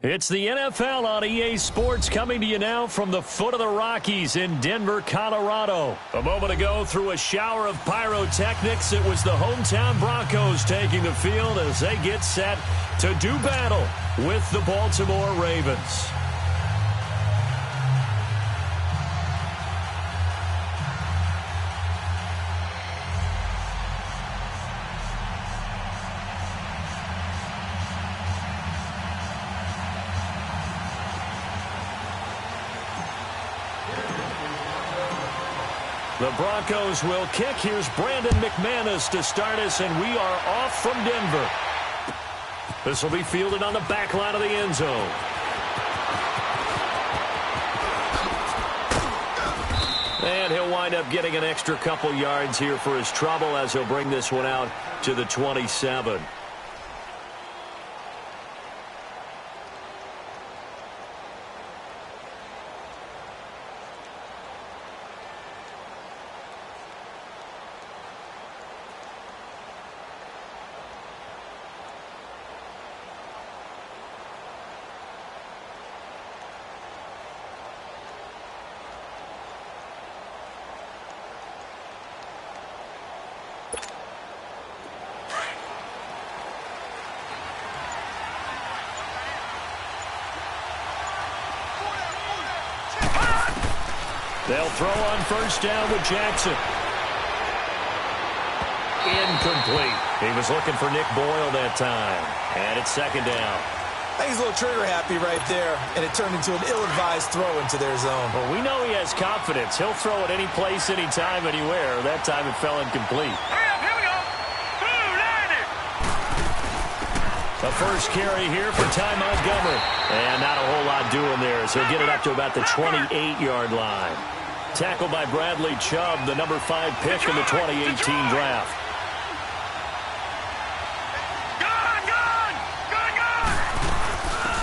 It's the NFL on EA Sports coming to you now from the foot of the Rockies in Denver, Colorado. A moment ago, through a shower of pyrotechnics, it was the hometown Broncos taking the field as they get set to do battle with the Baltimore Ravens. The Broncos will kick. Here's Brandon McManus to start us, and we are off from Denver. This will be fielded on the back line of the end zone. And he'll wind up getting an extra couple yards here for his trouble as he'll bring this one out to the 27. They'll throw on first down with Jackson. Incomplete. He was looking for Nick Boyle that time. And it's second down. I think he's a little trigger happy right there, and it turned into an ill-advised throw into their zone. Well, we know he has confidence. He'll throw it any place, anytime, anywhere. That time it fell incomplete. Hurry up, here we go. The first carry here for Ty Montgomery. And not a whole lot doing there, so he'll get it up to about the 28-yard line. Tackled by Bradley Chubb, the number 5 pick in the 2018 draft.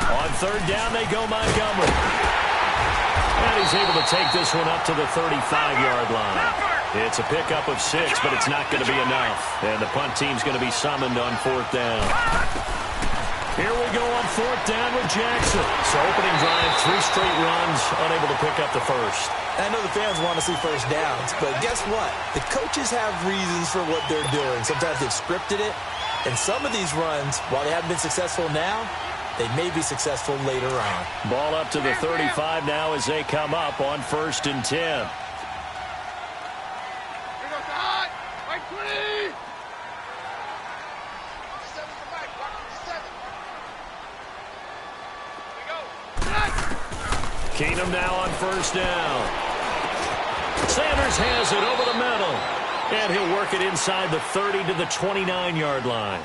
On third down, they go Montgomery. And he's able to take this one up to the 35-yard line. It's a pickup of 6, but it's not going to be enough. And the punt team's going to be summoned on fourth down. Here we go on fourth down with Jackson. So opening drive, 3 straight runs, unable to pick up the first. I know the fans want to see first downs, but guess what? The coaches have reasons for what they're doing. Sometimes they've scripted it, and some of these runs, while they haven't been successful now, they may be successful later on. Ball up to the 35 now as they come up on first and 10. Keenum now on first down. Sanders has it over the middle. And he'll work it inside the 30 to the 29-yard line.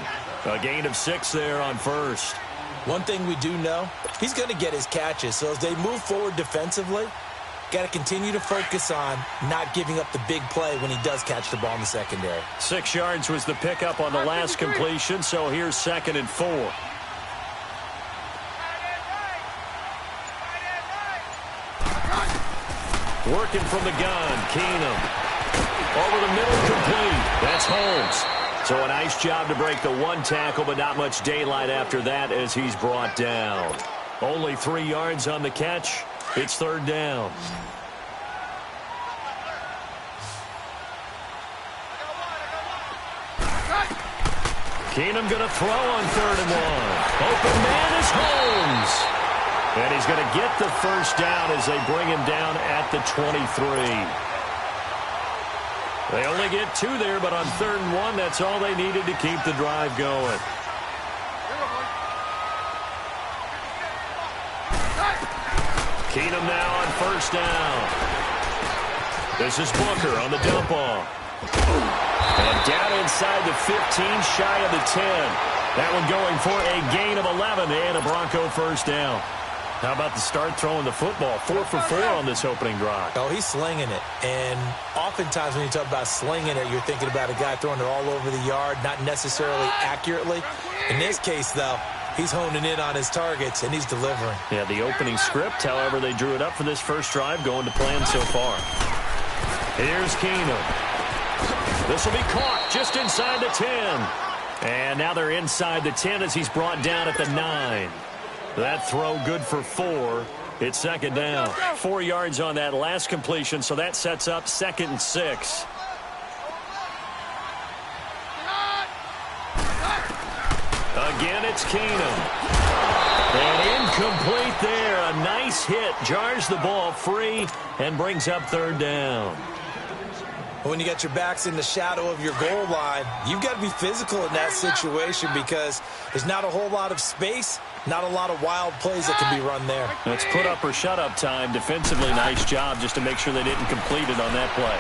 A gain of 6 there on first. One thing we do know, he's going to get his catches. So as they move forward defensively, got to continue to focus on not giving up the big play when he does catch the ball in the secondary. 6 yards was the pickup on the last completion, so here's 2nd and 4. Working from the gun, Keenum. Over the middle, complete. That's Holmes. So a nice job to break the 1 tackle, but not much daylight after that as he's brought down. Only 3 yards on the catch. It's third down. Keenum going to throw on 3rd and 1. Open man is Holmes. And he's going to get the first down as they bring him down at the 23. They only get 2 there, but on 3rd and 1, that's all they needed to keep the drive going. Keenum now on first down. This is Booker on the dump off. And down inside the 15, shy of the 10. That one going for a gain of 11 and a Bronco first down. How about the start throwing the football? 4 for 4 on this opening drive. Oh, he's slinging it. And oftentimes when you talk about slinging it, you're thinking about a guy throwing it all over the yard, not necessarily accurately. In this case, though, he's honing in on his targets, and he's delivering. Yeah, the opening script, however, they drew it up for this first drive, going to plan so far. Here's Keenum. This will be caught just inside the 10. And now they're inside the 10 as he's brought down at the 9. That throw good for 4. It's second down. 4 yards on that last completion, so that sets up 2nd and 6. Again, it's Keenum. And incomplete there. A nice hit. Jars the ball free and brings up 3rd down. When you get your backs in the shadow of your goal line, you've got to be physical in that situation because there's not a whole lot of space, not a lot of wild plays that can be run there. It's put up or shut up time. Defensively, nice job just to make sure they didn't complete it on that play.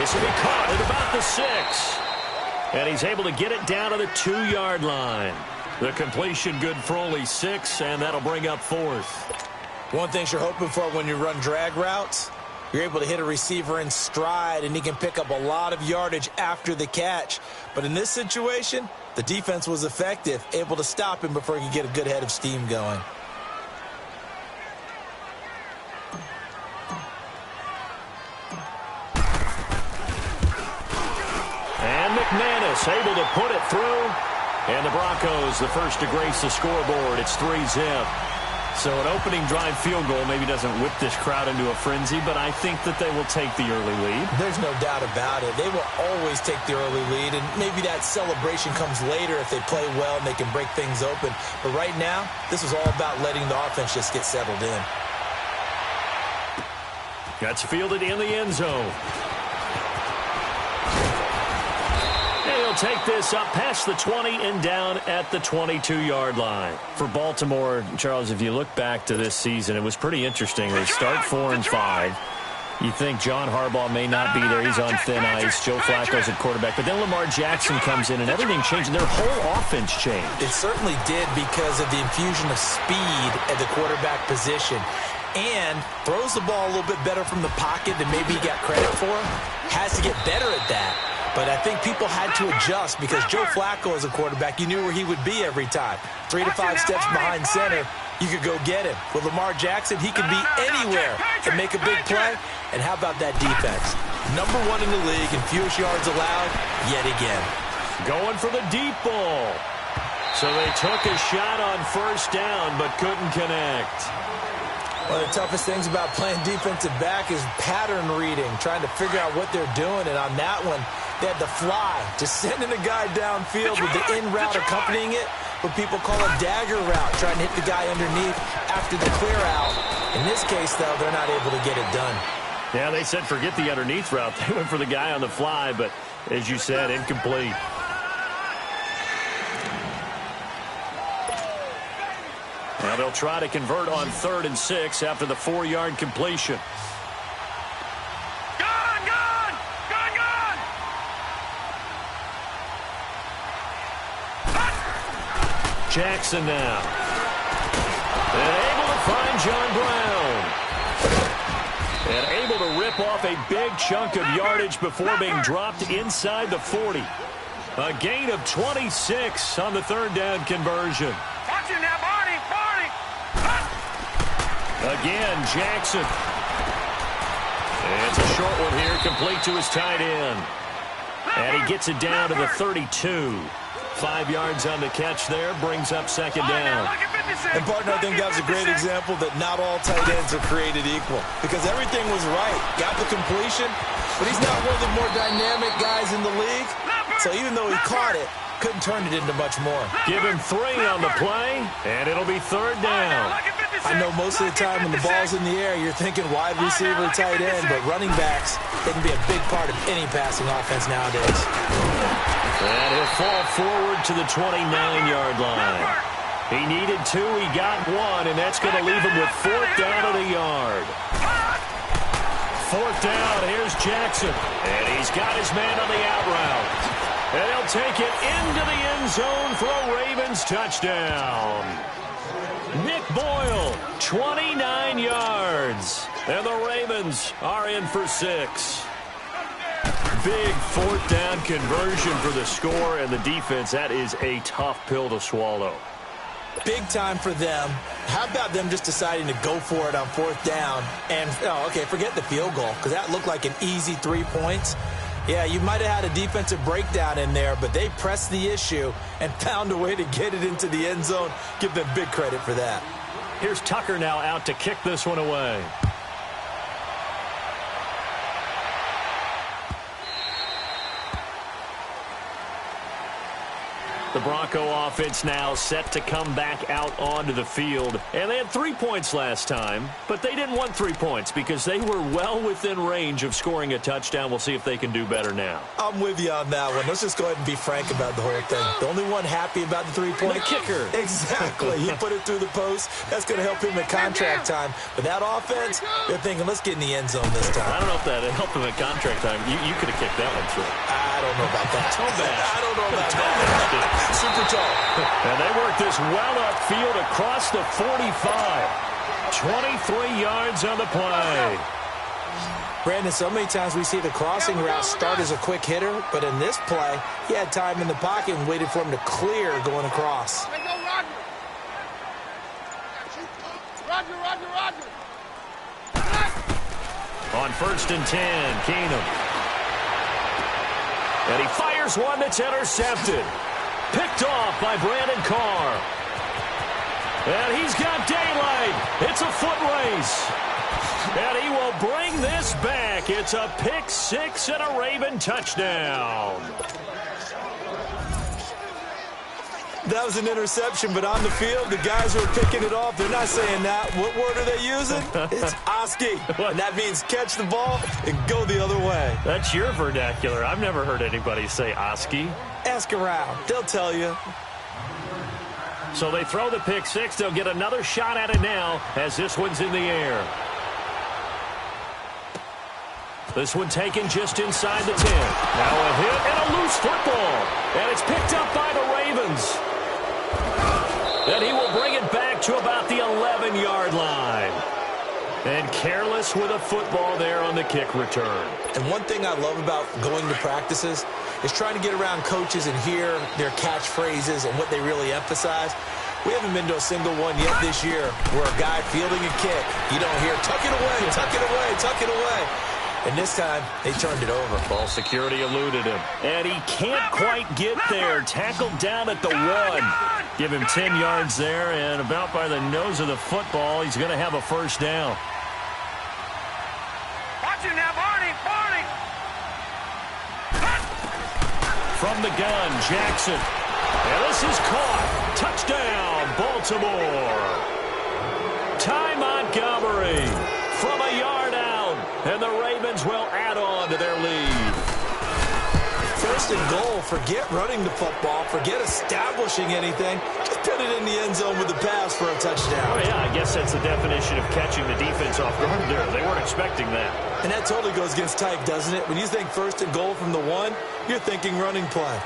This will be caught at about the 6. And he's able to get it down to the 2-yard line. The completion good for only 6, and that'll bring up 4th. One thing you're hoping for when you run drag routes, you're able to hit a receiver in stride, and he can pick up a lot of yardage after the catch. But in this situation, the defense was effective, able to stop him before he could get a good head of steam going. And McManus able to put it through. And the Broncos, the first to grace the scoreboard. It's 3-zip. So an opening drive field goal maybe doesn't whip this crowd into a frenzy, but I think that they will take the early lead. There's no doubt about it. They will always take the early lead, and maybe that celebration comes later if they play well and they can break things open. But right now, this is all about letting the offense just get settled in. That's fielded in the end zone. Take this up past the 20 and down at the 22-yard line. For Baltimore, Charles, if you look back to this season, it was pretty interesting. They start 4-5. You think John Harbaugh may not be there. He's on thin ice. Joe Flacco's at quarterback. But then Lamar Jackson comes in, and everything changed. Their whole offense changed. It certainly did because of the infusion of speed at the quarterback position. And throws the ball a little bit better from the pocket than maybe he got credit for. Has to get better at that. But I think people had to adjust because Joe Flacco as a quarterback, you knew where he would be every time. 3 to 5 steps behind center, you could go get him. With Lamar Jackson, he could be anywhere and make a big play. And how about that defense? Number 1 in the league in fewest yards allowed yet again. Going for the deep ball. So they took a shot on first down but couldn't connect. One of the toughest things about playing defensive back is pattern reading, trying to figure out what they're doing. And on that one, they had the fly, just sending a guy downfield with the in route accompanying it, what people call a dagger route, trying to hit the guy underneath after the clear out. In this case, though, they're not able to get it done. Yeah, they said forget the underneath route. They went for the guy on the fly, but as you said, incomplete. Now they'll try to convert on 3rd and 6 after the 4-yard completion. Jackson now. And able to find John Brown. And able to rip off a big chunk of yardage before being dropped inside the 40. A gain of 26 on the 3rd down conversion. Again, Jackson. And it's a short one here, complete to his tight end. And he gets it down to the 32. 5 yards on the catch there, brings up 2nd down. And, partner, I think that was a great example that not all tight ends are created equal. Because everything was right. Got the completion, but he's not one of the more dynamic guys in the league. So even though he caught it, couldn't turn it into much more. Give him 3 on the play, and it'll be 3rd down. I know most of the time when the ball's in the air, you're thinking wide receiver, tight end, but running backs, they can be a big part of any passing offense nowadays. And he'll fall forward to the 29-yard line. He needed 2, he got 1, and that's going to leave him with 4th down at a yard. 4th down, here's Jackson. And he's got his man on the out route. And he'll take it into the end zone for a Ravens touchdown. Nick Boyle, 29 yards. And the Ravens are in for 6. Big 4th down conversion for the score and the defense. That is a tough pill to swallow. Big time for them. How about them just deciding to go for it on 4th down? And, forget the field goal, because that looked like an easy 3 points. Yeah, you might have had a defensive breakdown in there, but they pressed the issue and found a way to get it into the end zone. Give them big credit for that. Here's Tucker now out to kick this one away. The Bronco offense now set to come back out onto the field. And they had 3 points last time, but they didn't want 3 points because they were well within range of scoring a touchdown. We'll see if they can do better now. I'm with you on that one. Let's just go ahead and be frank about the whole thing. The only one happy about the 3-point kicker. Exactly. He put it through the post. That's going to help him at contract time. But that offense, they're thinking, let's get in the end zone this time. I don't know if that helped him at contract time. You could have kicked that one through. I don't know about that. I don't know about that. Super tall. And they work this well upfield across the 45. 23 yards on the play. Brandon, so many times we see the crossing route start as a quick hitter, but in this play, he had time in the pocket and waited for him to clear going across. Roger. On 1st and 10, Keenum. And he fires one that's intercepted. Picked off by Brandon Carr. And he's got daylight. It's a foot race. And he will bring this back. It's a pick six and a Raven touchdown. That was an interception, but on the field, the guys who are picking it off, they're not saying that. What word are they using? It's Oski. And that means catch the ball and go the other way. That's your vernacular. I've never heard anybody say Oski. Ask around. They'll tell you. So they throw the pick six. They'll get another shot at it now as this one's in the air. This one taken just inside the 10. Now a hit and a loose football. And it's picked up by the Ravens. And he will bring it back to about the 11-yard line. And careless with a football there on the kick return. And one thing I love about going to practices is trying to get around coaches and hear their catchphrases and what they really emphasize. We haven't been to a single one yet this year where a guy fielding a kick, you don't hear, tuck it away, tuck it away, tuck it away. And this time, they turned it over. Ball security eluded him. And he can't quite get there. Tackled down at the 1. Give him 10 yards there, and about by the nose of the football, he's going to have a first down. Watch it now, Barney. From the gun, Jackson. And this is caught. Touchdown, Baltimore. Ty Montgomery from a yard out. And the Ravens will add on to their lead. First and goal. Forget running the football. Forget establishing anything. Just put it in the end zone with the pass for a touchdown. Oh, yeah, I guess that's the definition of catching the defense off guard there. They weren't expecting that. And that totally goes against type, doesn't it? When you think first and goal from the 1, you're thinking running play.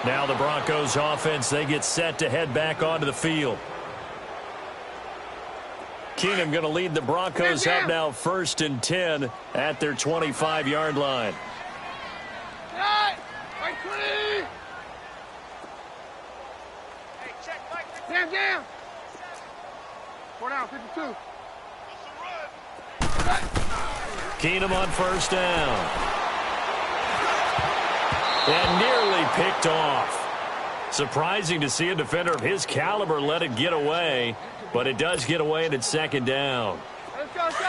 Now the Broncos offense, they get set to head back onto the field. Keenum going to lead the Broncos up now 1st and 10 at their 25-yard line. Hey, check, Jam. 4 down, 52. Keenum on 1st down. And nearly picked off. Surprising to see a defender of his caliber let it get away, but it does get away and it's 2nd down.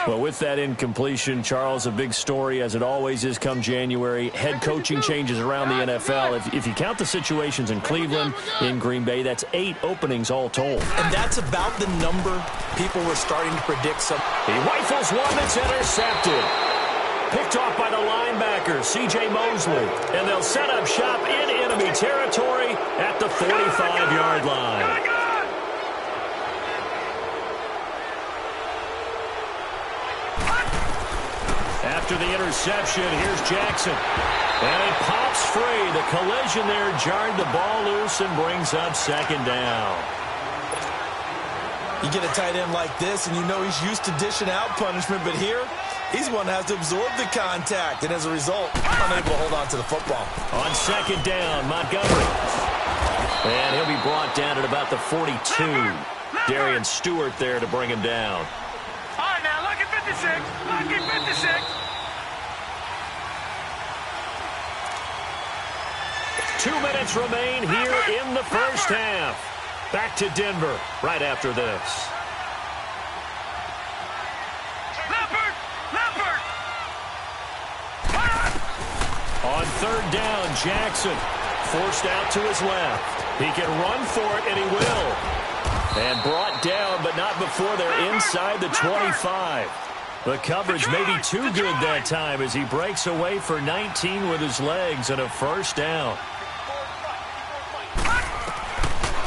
Well, with that incompletion, Charles, a big story, as it always is come January. Head coaching changes around the NFL. If you count the situations in Cleveland, in Green Bay, that's 8 openings all told. And that's about the number people were starting to predict. He rifles one that's intercepted. Picked off by the linebacker, C.J. Mosley. And they'll set up shop in enemy territory at the 45-yard line. After the interception, here's Jackson. And it pops free. The collision there jarred the ball loose and brings up 2nd down. You get a tight end like this, and you know he's used to dishing out punishment, but here, he's one that has to absorb the contact, and as a result, unable to hold on to the football. On 2nd down, Montgomery. And he'll be brought down at about the 42. Darian Stewart there to bring him down. All right, now, look at 56. Look at 56. 2 minutes remain here in the first half. Back to Denver right after this. On third down, Jackson forced out to his left. He can run for it, and he will. And brought down, but not before they're inside the 25. The coverage may be too good that time as he breaks away for 19 with his legs and a first down.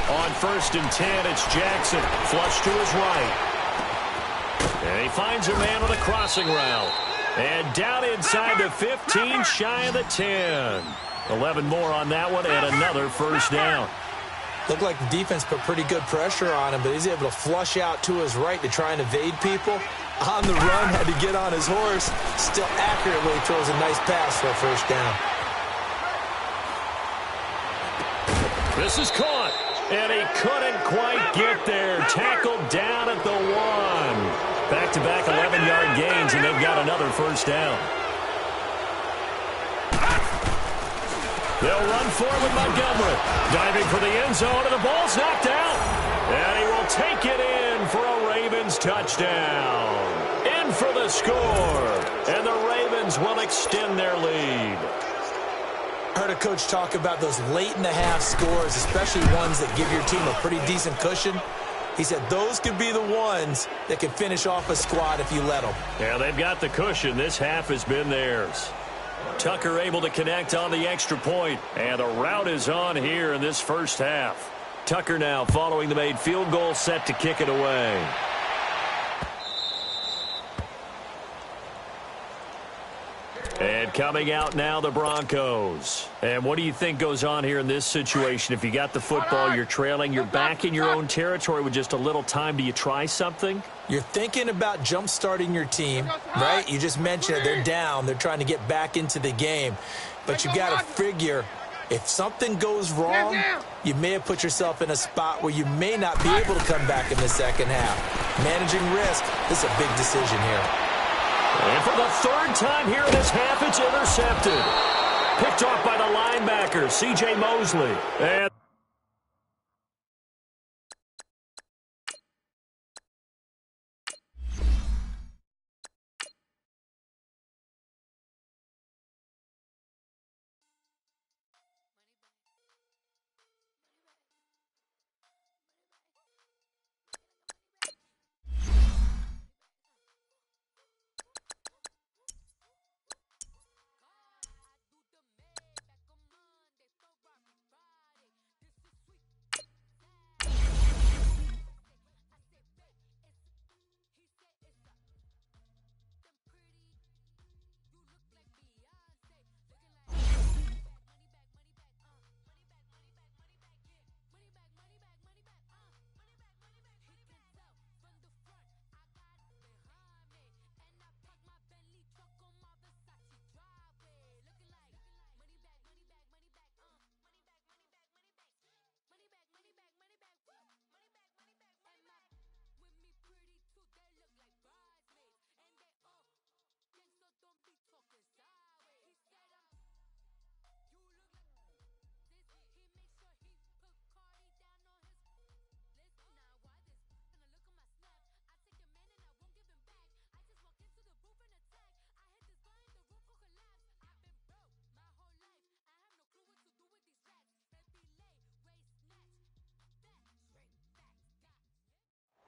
On 1st and 10, it's Jackson. Flush to his right. And he finds a man on a crossing route. And down inside the 15, shy of the 10. 11 more on that one, and another first down. Looked like the defense put pretty good pressure on him, but he's able to flush out to his right to try and evade people. On the run, had to get on his horse. Still accurately throws a nice pass for a first down. This is caught, and he couldn't quite get there. Tackled down at the 1. Back-to-back 11-yard gains, and they've got another first down. They'll run forward with Montgomery. Diving for the end zone, and the ball's knocked out. And he will take it in for a Ravens touchdown. In for the score. And the Ravens will extend their lead. I heard a coach talk about those late-in-the-half scores, especially ones that give your team a pretty decent cushion. He said those could be the ones that can finish off a squad if you let them. Yeah, they've got the cushion. This half has been theirs. Tucker able to connect on the extra point, and the route is on here in this first half. Tucker now following the made field goal, set to kick it away. And coming out now, the Broncos. And what do you think goes on here in this situation? If you got the football, you're trailing, you're back in your own territory with just a little time. Do you try something? You're thinking about jump-starting your team, right? You just mentioned it. They're down. They're trying to get back into the game. But you got to figure, if something goes wrong, you may have put yourself in a spot where you may not be able to come back in the second half. Managing risk, this is a big decision here. And for the third time here in this half, it's intercepted. Picked off by the linebacker, C.J. Mosley. And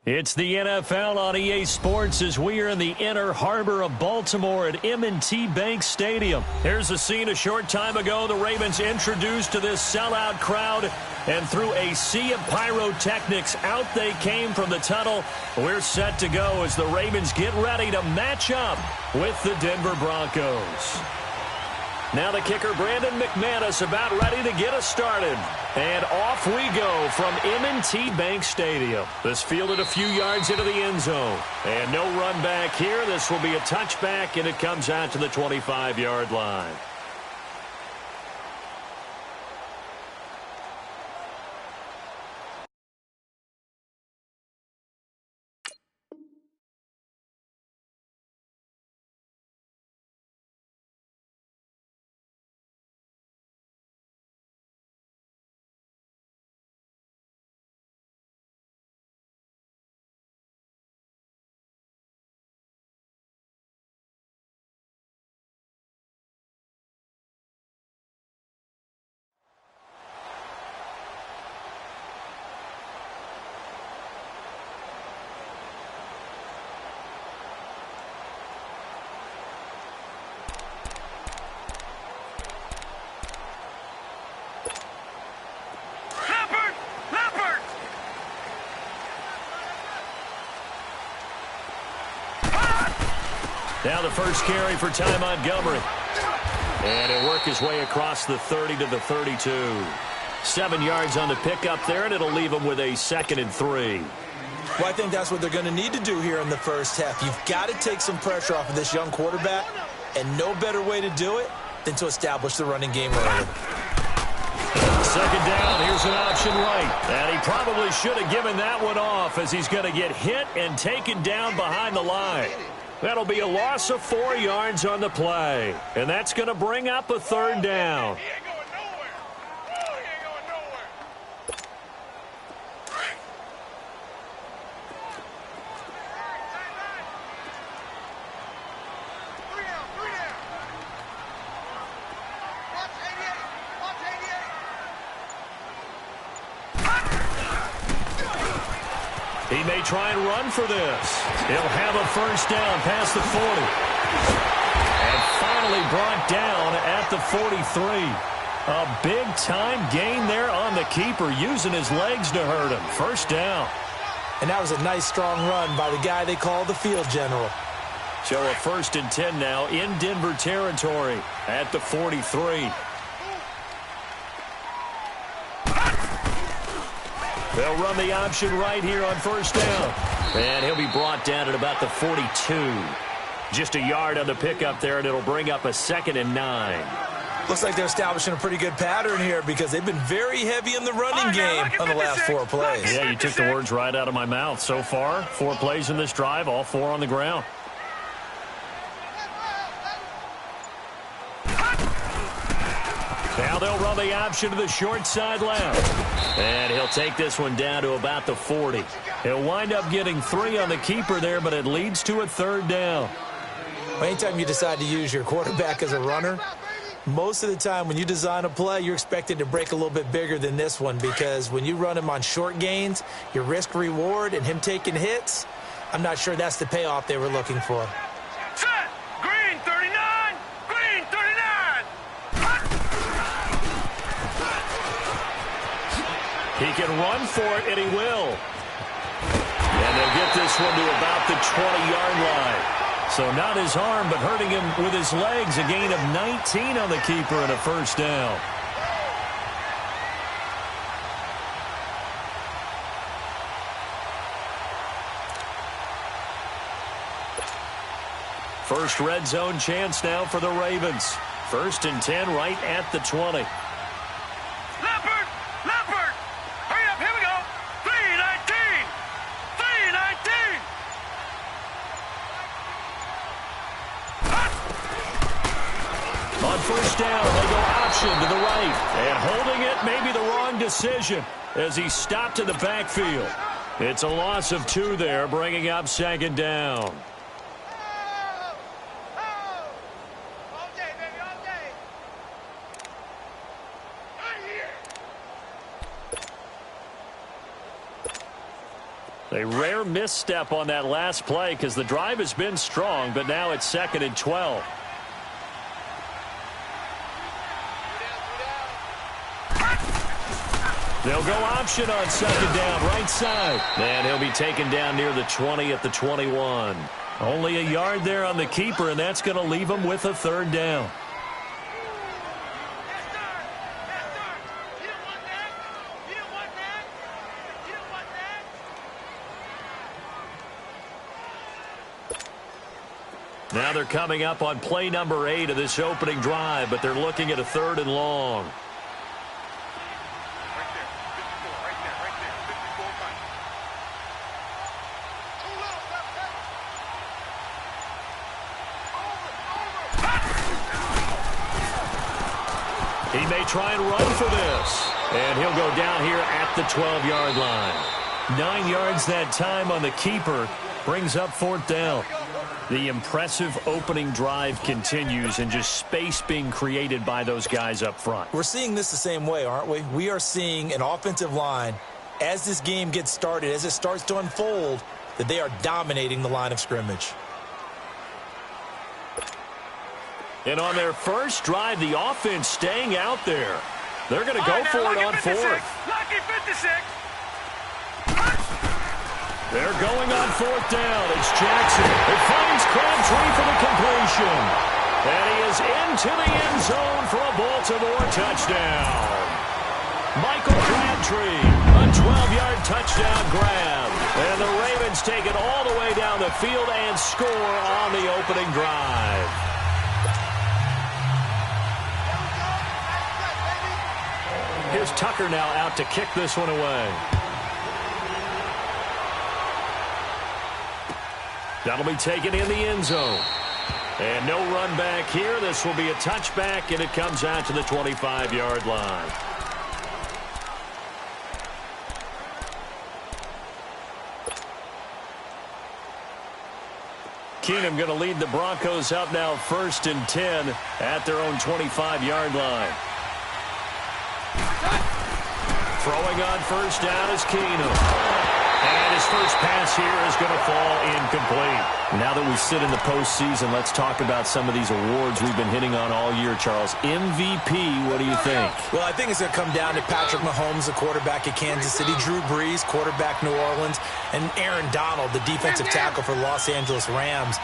it's the NFL on EA Sports as we are in the inner harbor of Baltimore at M&T Bank Stadium. Here's a scene a short time ago. The Ravens introduced to this sellout crowd, and through a sea of pyrotechnics, out they came from the tunnel. We're set to go as the Ravens get ready to match up with the Denver Broncos. Now the kicker, Brandon McManus, about ready to get us started. And off we go from M&T Bank Stadium. This fielded a few yards into the end zone. And no run back here. This will be a touchback, and it comes out to the 25-yard line. Now the first carry for Ty Montgomery. And he'll work his way across the 30 to the 32. 7 yards on the pickup there, and it'll leave him with a 2nd and 3. Well, I think that's what they're going to need to do here in the first half. You've got to take some pressure off of this young quarterback, and no better way to do it than to establish the running game early. 2nd down, here's an option right. And he probably should have given that one off as he's going to get hit and taken down behind the line. That'll be a loss of 4 yards on the play. And that's going to bring up a 3rd down. He may try and run for this. He'll have a 1st down past the 40. And finally brought down at the 43. A big-time gain there on the keeper, using his legs to hurt him. 1st down. And that was a nice, strong run by the guy they call the field general. So a 1st and 10 now in Denver territory at the 43. They'll run the option right here on 1st down. And he'll be brought down at about the 42. Just a yard on the pickup there, and it'll bring up a 2nd and 9. Looks like they're establishing a pretty good pattern here because they've been very heavy in the running game on the last 4 plays. Yeah, you took the words right out of my mouth. So far, 4 plays in this drive, all 4 on the ground. Now they'll run the option to the short side left. And he'll take this one down to about the 40. He'll wind up getting 3 on the keeper there, but it leads to a 3rd down. Anytime you decide to use your quarterback as a runner, most of the time when you design a play, you're expected to break a little bit bigger than this one because when you run him on short gains, your risk-reward and him taking hits, I'm not sure that's the payoff they were looking for. Set! Green 39! Green 39! He can run for it, and he will. And they'll get this one to about the 20-yard line. So not his arm, but hurting him with his legs. A gain of 19 on the keeper and a 1st down. First red zone chance now for the Ravens. 1st and 10 right at the 20. Leopard! Leopard! Hurry up, here we go! 319! 319! On 1st down, they go option to the right. And holding it may be the wrong decision as he stopped in the backfield. It's a loss of 2 there, bringing up 2nd down. A rare misstep on that last play because the drive has been strong, but now it's 2nd and 12. They'll go option on 2nd down, right side. And he'll be taken down near the 20 at the 21. Only a yard there on the keeper, and that's going to leave him with a 3rd down. Now they're coming up on play number 8 of this opening drive, but they're looking at a 3rd and long. He may try and run for this. And he'll go down here at the 12-yard line. 9 yards that time on the keeper. Brings up 4th down. The impressive opening drive continues and just space being created by those guys up front. We're seeing this the same way, aren't we? We are seeing an offensive line, as this game gets started, as it starts to unfold, that they are dominating the line of scrimmage. And on their first drive, the offense staying out there. They're going to go for it on 4th. Lucky 56. They're going on fourth down. It's Jackson. It finds Crabtree for the completion. And he is into the end zone for a Baltimore touchdown. Michael Crabtree, a 12-yard touchdown grab. And the Ravens take it all the way down the field and score on the opening drive. Here's Tucker now out to kick this one away. That'll be taken in the end zone. And no run back here. This will be a touchback, and it comes out to the 25-yard line. Keenum going to lead the Broncos up now 1st and 10 at their own 25-yard line. Throwing on first down is Keenum. And his first pass here is going to fall incomplete. Now that we sit in the postseason, let's talk about some of these awards we've been hitting on all year, Charles. MVP, what do you think? Well, I think it's going to come down to Patrick Mahomes, the quarterback at Kansas City, Drew Brees, quarterback New Orleans, and Aaron Donald, the defensive tackle for the Los Angeles Rams.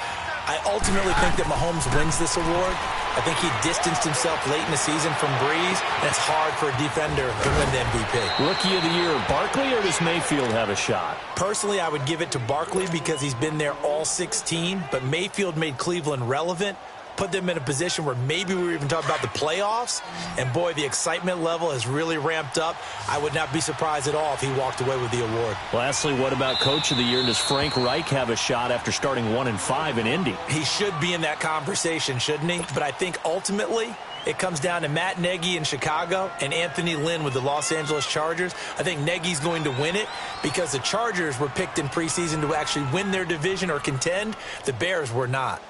I ultimately think that Mahomes wins this award. I think he distanced himself late in the season from Brees, and it's hard for a defender to win the MVP. Rookie of the year, Barkley, or does Mayfield have a shot? Personally, I would give it to Barkley because he's been there all 16, but Mayfield made Cleveland relevant, put them in a position where maybe we were even talking about the playoffs, and boy, the excitement level has really ramped up. I would not be surprised at all if he walked away with the award. Lastly, what about Coach of the Year? Does Frank Reich have a shot after starting 1-5 in Indy? He should be in that conversation, shouldn't he? But I think ultimately it comes down to Matt Nagy in Chicago and Anthony Lynn with the Los Angeles Chargers. I think Nagy's going to win it because the Chargers were picked in preseason to actually win their division or contend. The Bears were not.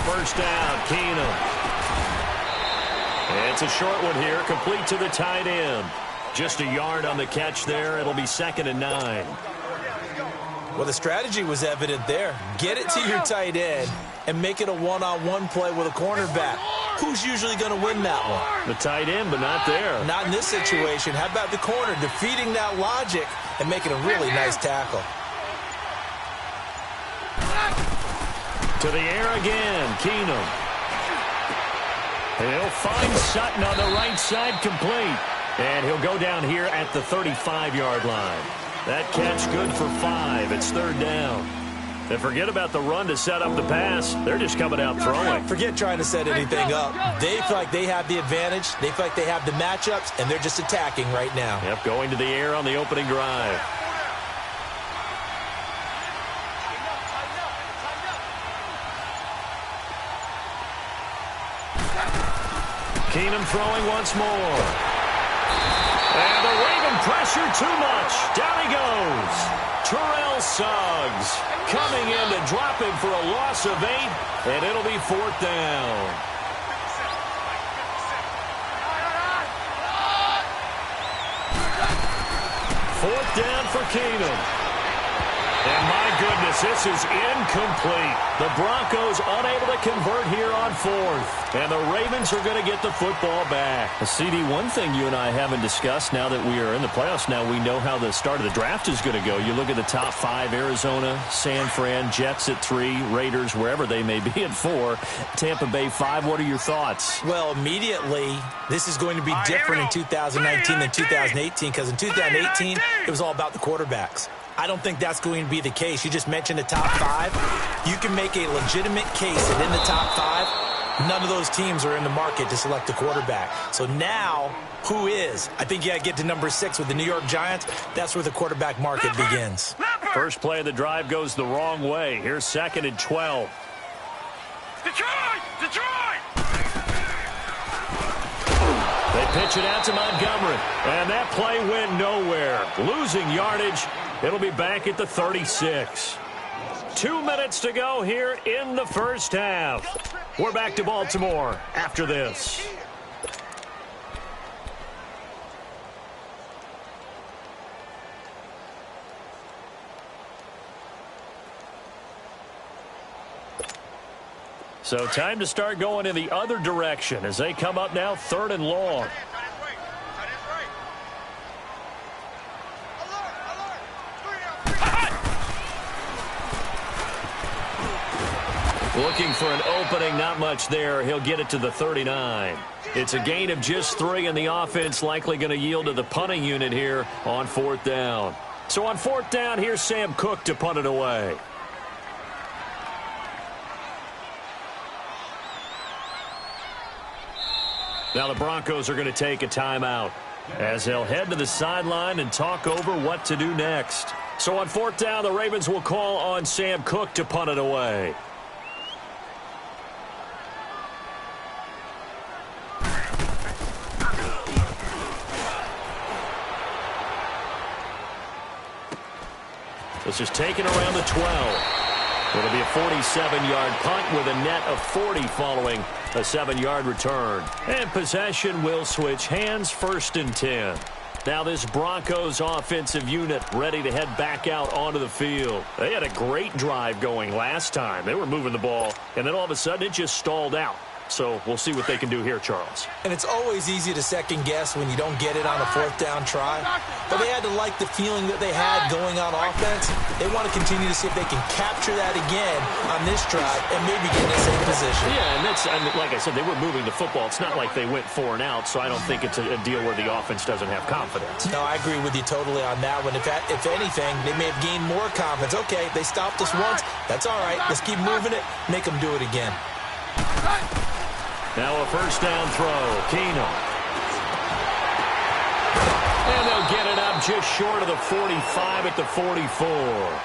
First down, Keenum. It's a short one here, complete to the tight end. Just a yard on the catch there. It'll be 2nd and 9. Well, the strategy was evident there. Get it to your tight end and make it a one-on-one play with a cornerback. Who's usually going to win that one? The tight end, but not there. Not in this situation. How about the corner defeating that logic and making a really nice tackle? To the air again, Keenum. He'll find Sutton on the right side, complete. And he'll go down here at the 35-yard line. That catch good for 5. It's 3rd down. And forget about the run to set up the pass. They're just coming out throwing. Forget trying to set anything up. They feel like they have the advantage. They feel like they have the matchups, and they're just attacking right now. Yep, going to the air on the opening drive. Keenum throwing once more. And the Raven pressure too much. Down he goes. Terrell Suggs coming in to drop him for a loss of 8, and it'll be 4th down. Fourth down for Keenum. And my goodness, this is incomplete. The Broncos unable to convert here on 4th. And the Ravens are going to get the football back. CD, one thing you and I haven't discussed now that we are in the playoffs, now we know how the start of the draft is going to go. You look at the top 5, Arizona, San Fran, Jets at 3, Raiders, wherever they may be at 4, Tampa Bay 5. What are your thoughts? Well, immediately, this is going to be different in 2019 than 2018 because in 2018, it was all about the quarterbacks. I don't think that's going to be the case. You just mentioned the top 5. You can make a legitimate case that in the top 5, none of those teams are in the market to select a quarterback. So now, who is? I think you got to get to number 6 with the New York Giants. That's where the quarterback market begins. First play of the drive goes the wrong way. Here's 2nd and 12. Detroit! Detroit! They pitch it out to Montgomery. And that play went nowhere. Losing yardage. It'll be back at the 36. 2 minutes to go here in the first half. We're back to Baltimore after this. So time to start going in the other direction as they come up now 3rd and long. Looking for an opening, not much there. He'll get it to the 39. It's a gain of just 3, and the offense likely going to yield to the punting unit here on 4th down. So on 4th down, here's Sam Cook to punt it away. Now the Broncos are going to take a timeout as they'll head to the sideline and talk over what to do next. So on 4th down, the Ravens will call on Sam Cook to punt it away. This is taken around the 12. It'll be a 47-yard punt with a net of 40 following a 7-yard return. And possession will switch hands, 1st and 10. Now this Broncos offensive unit ready to head back out onto the field. They had a great drive going last time. They were moving the ball, and then all of a sudden it just stalled out. So we'll see what they can do here, Charles. And it's always easy to second-guess when you don't get it on a 4th down try. But they had to like the feeling that they had going on offense. They want to continue to see if they can capture that again on this drive and maybe get in the same position. Yeah, and that's, I mean, like I said, they were moving the football. It's not like they went 4 and out, so I don't think it's a deal where the offense doesn't have confidence. No, I agree with you totally on that one. If anything, they may have gained more confidence. Okay, they stopped us once. That's all right. Let's keep moving it. Make them do it again. Now a 1st down throw. Keenum. And they'll get it up just short of the 45 at the 44.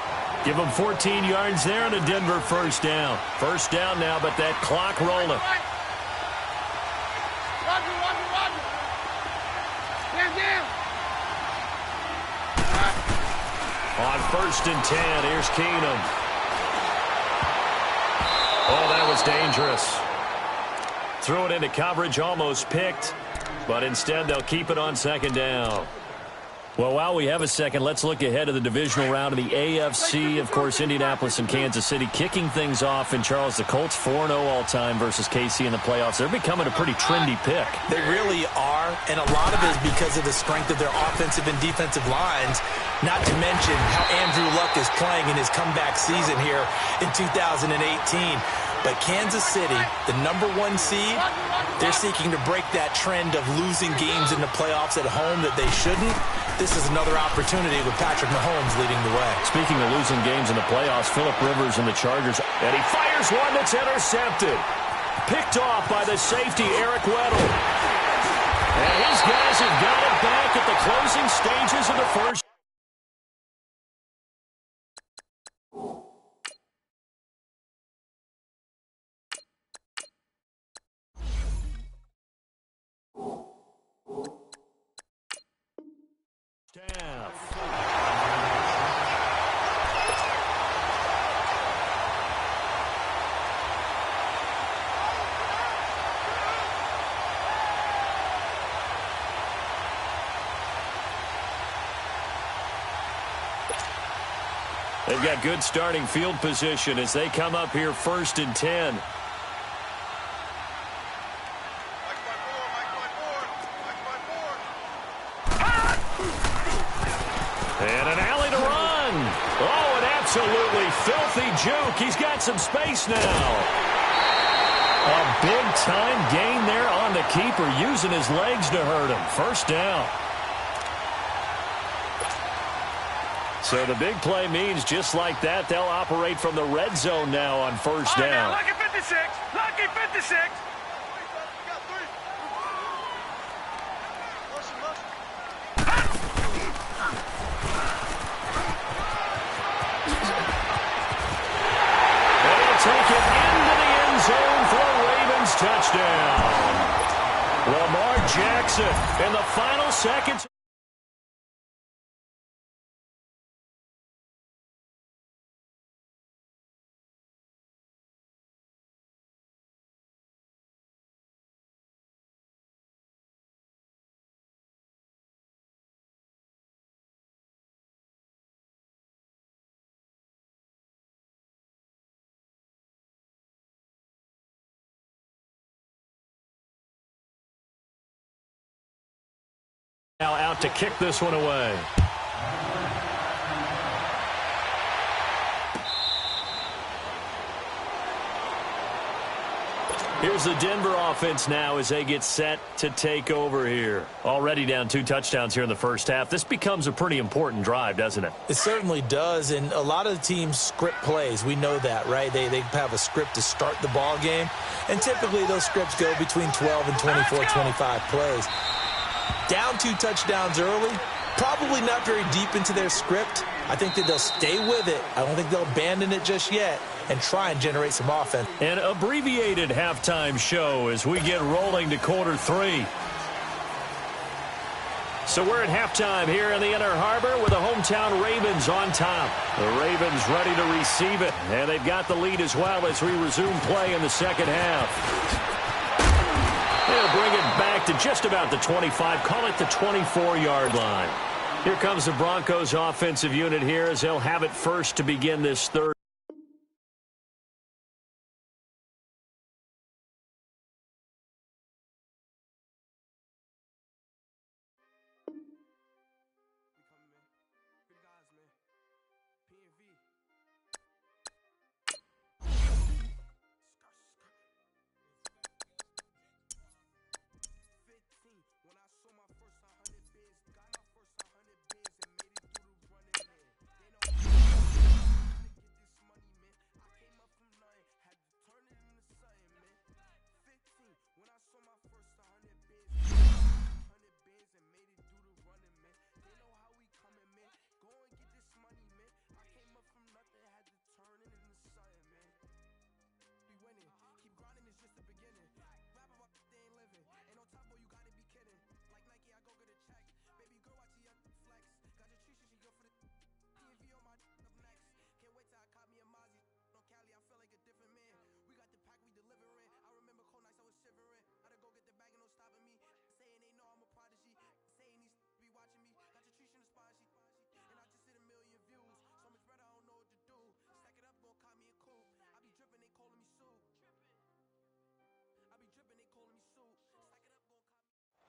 Give them 14 yards there and a Denver 1st down. 1st down now, but that clock rolling. On 1st and 10, here's Keenum. Oh, that was dangerous. Threw it into coverage, almost picked, but instead they'll keep it on 2nd down. Well, while we have a second, let's look ahead to the divisional round of the AFC. Of course, Indianapolis and Kansas City kicking things off. And, Charles, the Colts 4-0 all-time versus KC in the playoffs. They're becoming a pretty trendy pick. They really are, and a lot of it is because of the strength of their offensive and defensive lines, not to mention how Andrew Luck is playing in his comeback season here in 2018. But Kansas City, the #1 seed, they're seeking to break that trend of losing games in the playoffs at home that they shouldn't. This is another opportunity with Patrick Mahomes leading the way. Speaking of losing games in the playoffs, Phillip Rivers and the Chargers, and he fires one that's intercepted. Picked off by the safety, Eric Weddle. And his guys have got it back at the closing stages of the 1st. They've got good starting field position as they come up here 1st and 10. And an alley to run. Oh, an absolutely filthy juke. He's got some space now. A big-time gain there on the keeper, using his legs to hurt him. 1st down. So the big play means just like that, they'll operate from the red zone now on 1st down. Lucky 56. Lucky 56. And he'll take it into the end zone for a Ravens touchdown. Lamar Jackson in the final seconds. Now out to kick this one away. Here's the Denver offense now as they get set to take over here. Already down 2 touchdowns here in the first half. This becomes a pretty important drive, doesn't it? It certainly does, and a lot of the teams script plays. We know that, right? They have a script to start the ball game, and typically those scripts go between 12 and 24, 25 plays. Down 2 touchdowns early, probably not very deep into their script. I think that they'll stay with it. I don't think they'll abandon it just yet and try and generate some offense. An abbreviated halftime show as we get rolling to quarter 3. So we're at halftime here in the Inner Harbor with the hometown Ravens on top. The Ravens ready to receive it, and they've got the lead as well as we resume play in the second half. They'll bring it back to just about the 25, call it the 24-yard line. Here comes the Broncos offensive unit here as they'll have it first to begin this third.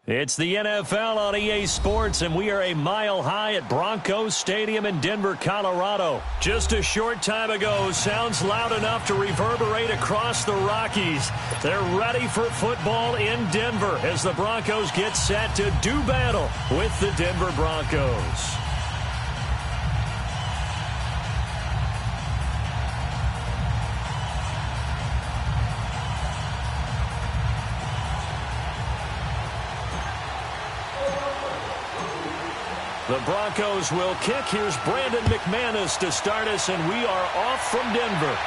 It's the NFL on EA Sports, and we are a mile high at Broncos Stadium in Denver, Colorado. Just a short time ago, sounds loud enough to reverberate across the Rockies. They're ready for football in Denver as the Broncos get set to do battle with the Denver Broncos. The Broncos will kick. Here's Brandon McManus to start us, and we are off from Denver.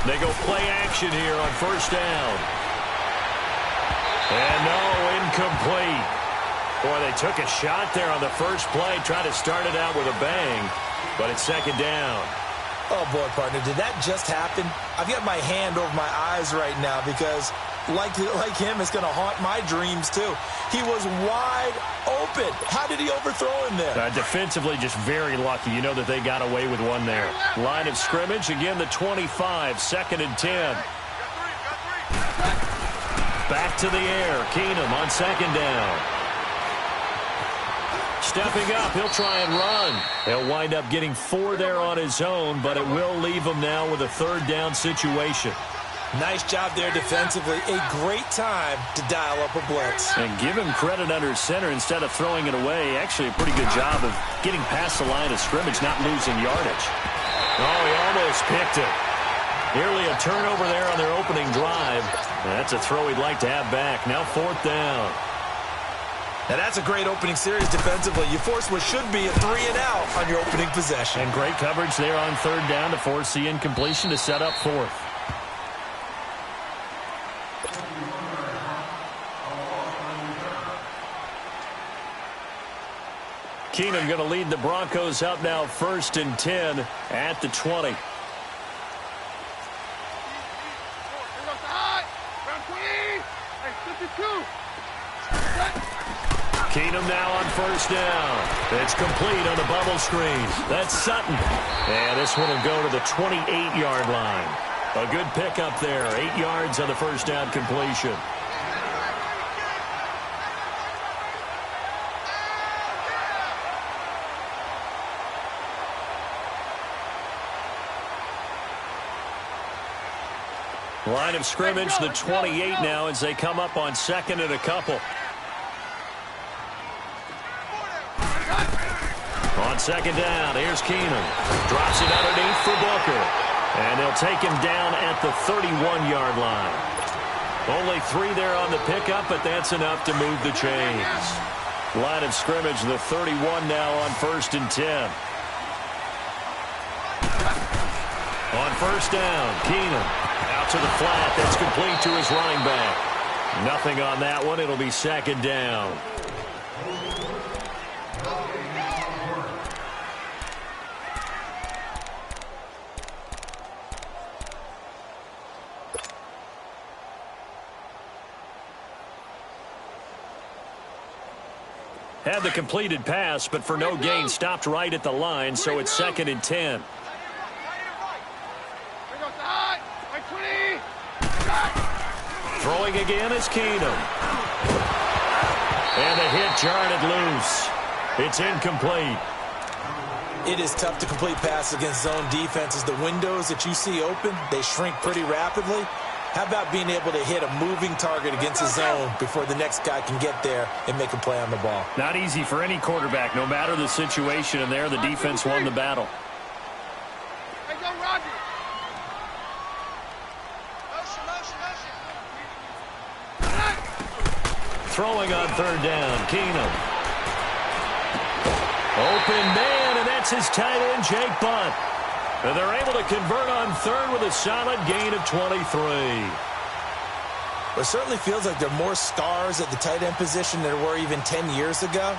They go play action here on first down. And no, incomplete. Boy, they took a shot there on the first play, tried to start it out with a bang, but it's second down. Oh, boy, partner, did that just happen? I've got my hand over my eyes right now because, like him, it's going to haunt my dreams, too. He was wide open. How did he overthrow him there? Defensively, just very lucky. You know that they got away with one there. Line of scrimmage, again, the 25, second and 10. Back to the air. Keenum on second down. Stepping up, he'll try and run. He'll wind up getting 4 there on his own, but it will leave him now with a third down situation. Nice job there defensively. A great time to dial up a blitz. And give him credit under center instead of throwing it away. Actually, a pretty good job of getting past the line of scrimmage, not losing yardage. Oh, he almost picked it. Nearly a turnover there on their opening drive. That's a throw he'd like to have back. Now 4th down. Now that's a great opening series defensively. You force what should be a 3-and-out on your opening possession. And great coverage there on 3rd down to force the incompletion to set up 4th. Keenum going to lead the Broncos up now 1st and 10 at the 20. Keenum now on 1st down. It's complete on the bubble screen. That's Sutton. And this one will go to the 28-yard line. A good pickup there. 8 yards on the 1st down completion. Line of scrimmage, the 28 now as they come up on 2nd and a couple. On 2nd down, here's Keenum. Drops it underneath for Booker. And they'll take him down at the 31-yard line. Only 3 there on the pickup, but that's enough to move the chains. Line of scrimmage, the 31 now on 1st and 10. On 1st down, Keenum. Out to the flat. That's complete to his running back. Nothing on that one. It'll be 2nd down. Had the completed pass, but for no gain, stopped right at the line, so it's 2nd and 10. Throwing again is Keenum. And a hit jarred it loose. It's incomplete. It is tough to complete passes against zone defenses. The windows that you see open, they shrink pretty rapidly. How about being able to hit a moving target against a zone before the next guy can get there and make a play on the ball? Not easy for any quarterback, no matter the situation, and there the defense won the battle. Throwing on 3rd down, Keenum. Open man, and that's his tight end, Jake Butt. And they're able to convert on 3rd with a solid gain of 23. Well, it certainly feels like there are more stars at the tight end position than there were even 10 years ago.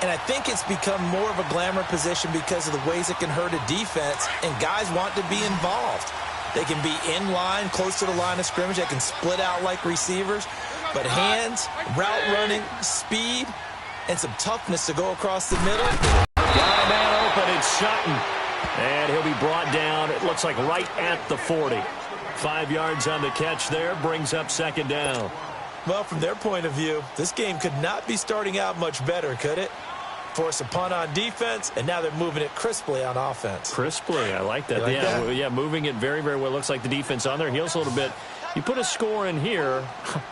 And I think it's become more of a glamour position because of the ways it can hurt a defense, and guys want to be involved. They can be in line, close to the line of scrimmage. They can split out like receivers. But hands, route running, speed, and some toughness to go across the middle. Got a man open. It's Sutton. And he'll be brought down, it looks like right at the 40. 5 yards on the catch there, brings up 2nd down. Well, from their point of view, this game could not be starting out much better, could it? Force a punt on defense, and now they're moving it crisply on offense. Crisply, I like that. Like that? Yeah, moving it very, very well. Looks like the defense on their heels a little bit. You put a score in here,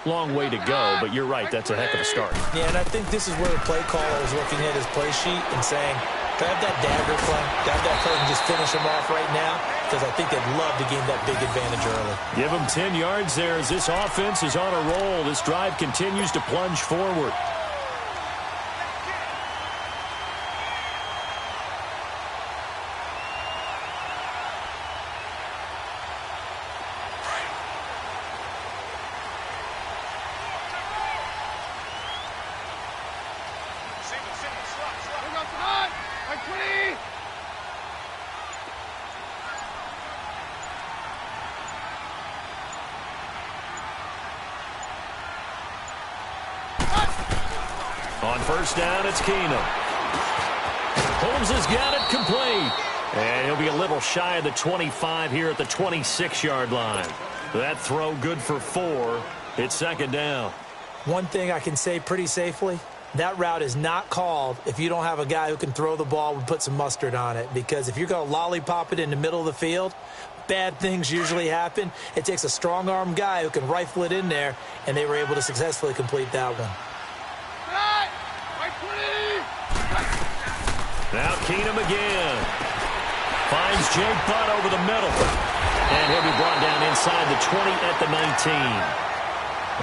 long way to go, but you're right, that's a heck of a start. Yeah, and I think this is where the play caller is looking at his play sheet and saying, grab that dagger play, grab that play and just finish him off right now, because I think they'd love to gain that big advantage early. Give them 10 yards there as this offense is on a roll. This drive continues to plunge forward. On 1st down, it's Keenum. Holmes has got it complete. And he'll be a little shy of the 25 here at the 26-yard line. That throw good for 4. It's 2nd down. One thing I can say pretty safely, that route is not called if you don't have a guy who can throw the ball and put some mustard on it. Because if you're going to lollipop it in the middle of the field, bad things usually happen. It takes a strong-arm guy who can rifle it in there, and they were able to successfully complete that one. Now Keenum again. Finds Jake Butt over the middle. And he'll be brought down inside the 20 at the 19.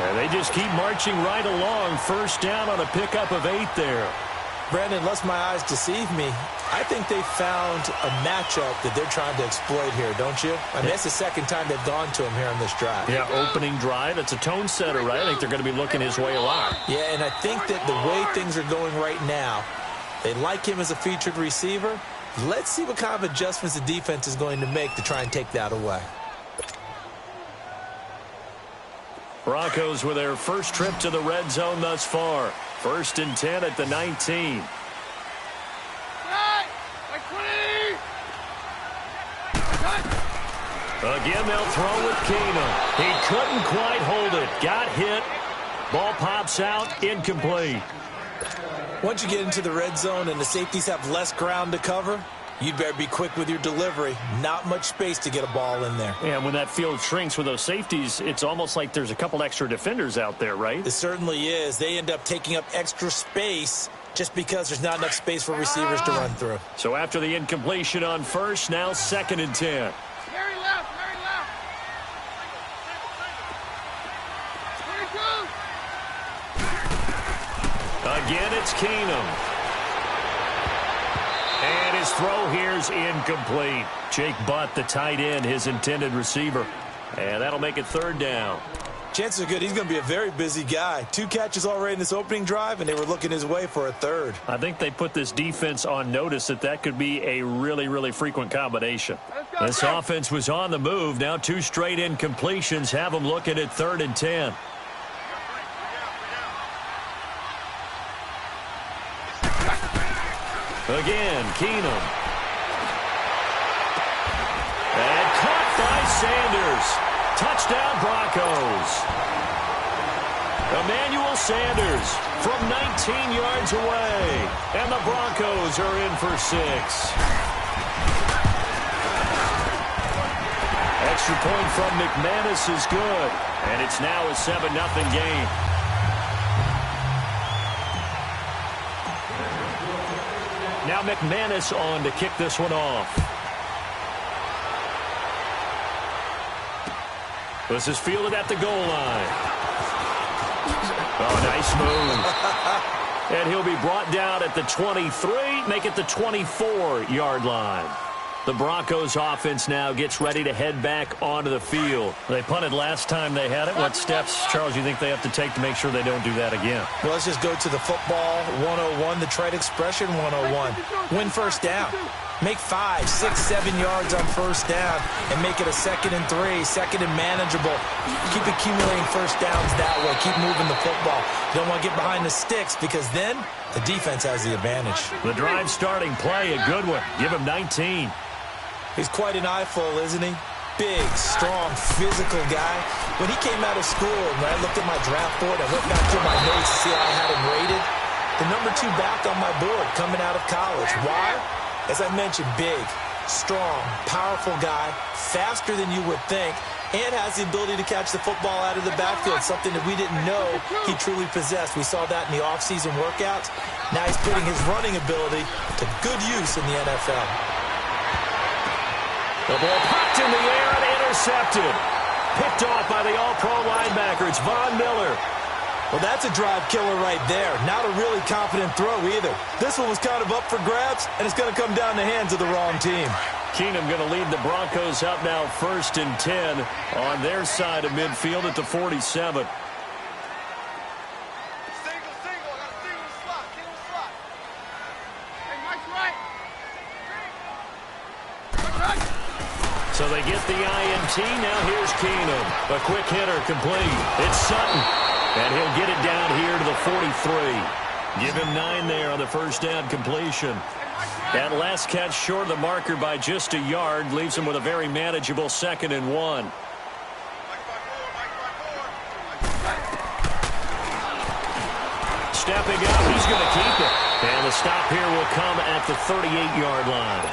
And they just keep marching right along. First down on a pickup of 8 there. Brandon, unless my eyes deceive me, I think they found a matchup that they're trying to exploit here, don't you? I mean, that's the second time they've gone to him here on this drive. Yeah, opening drive. It's a tone setter, right? I think they're going to be looking his way a lot. Yeah, and I think that the way things are going right now, they like him as a featured receiver. Let's see what kind of adjustments the defense is going to make to try and take that away. Broncos with their first trip to the red zone thus far. 1st and 10 at the 19. Again, they'll throw with Keenum. He couldn't quite hold it. Got hit. Ball pops out. Incomplete. Once you get into the red zone and the safeties have less ground to cover, you'd better be quick with your delivery. Not much space to get a ball in there. And when that field shrinks with those safeties, it's almost like there's a couple extra defenders out there, right? It certainly is. They end up taking up extra space just because there's not enough space for receivers to run through. So after the incompletion on first, now 2nd and 10. Very left. Again, it's Keenum. And his throw here's incomplete. Jake Butt, the tight end, his intended receiver. And that'll make it 3rd down. Chances are good he's going to be a very busy guy. 2 catches already in this opening drive, and they were looking his way for a 3rd. I think they put this defense on notice that could be a really, really frequent combination. This offense was on the move. Now 2 straight incompletions have them looking at 3rd and 10. Again, Keenum. And caught by Sanders. Touchdown, Broncos. Emmanuel Sanders from 19 yards away. And the Broncos are in for 6. Extra point from McManus is good. And it's now a 7-0 game. Now McManus on to kick this one off. This is fielded at the goal line. Oh, nice move. And he'll be brought down at the 23, make it the 24-yard line. The Broncos offense now gets ready to head back onto the field. They punted last time they had it. What steps, Charles, you think they have to take to make sure they don't do that again? Well, let's just go to the football 101, the trade expression 101. Win first down. Make 5, 6, 7 yards on first down and make it a 2nd and 3, 2nd and manageable. Keep accumulating first downs that way. Keep moving the football. You don't want to get behind the sticks because then the defense has the advantage. The drive starting play, a good one. Give him 19. He's quite an eyeful, isn't he? Big, strong, physical guy. When he came out of school, and when I looked at my draft board, I went back through my notes to see how I had him rated. The number 2 back on my board coming out of college. Why? As I mentioned, big, strong, powerful guy, faster than you would think, and has the ability to catch the football out of the backfield, something that we didn't know he truly possessed. We saw that in the offseason workouts. Now he's putting his running ability to good use in the NFL. The ball popped in the air and intercepted. Picked off by the all-pro linebacker. It's Von Miller. Well, that's a drive killer right there. Not a really confident throw either. This one was kind of up for grabs, and it's going to come down the hands of the wrong team. Keenum going to lead the Broncos up now 1st and 10 on their side of midfield at the 47. So they get the INT. Now here's Keenum. A quick hitter complete. It's Sutton. And he'll get it down here to the 43. Give him 9 there on the first down completion. That last catch short of the marker by just a yard leaves him with a very manageable 2nd and 1. Stepping up, he's going to keep it. And the stop here will come at the 38-yard line.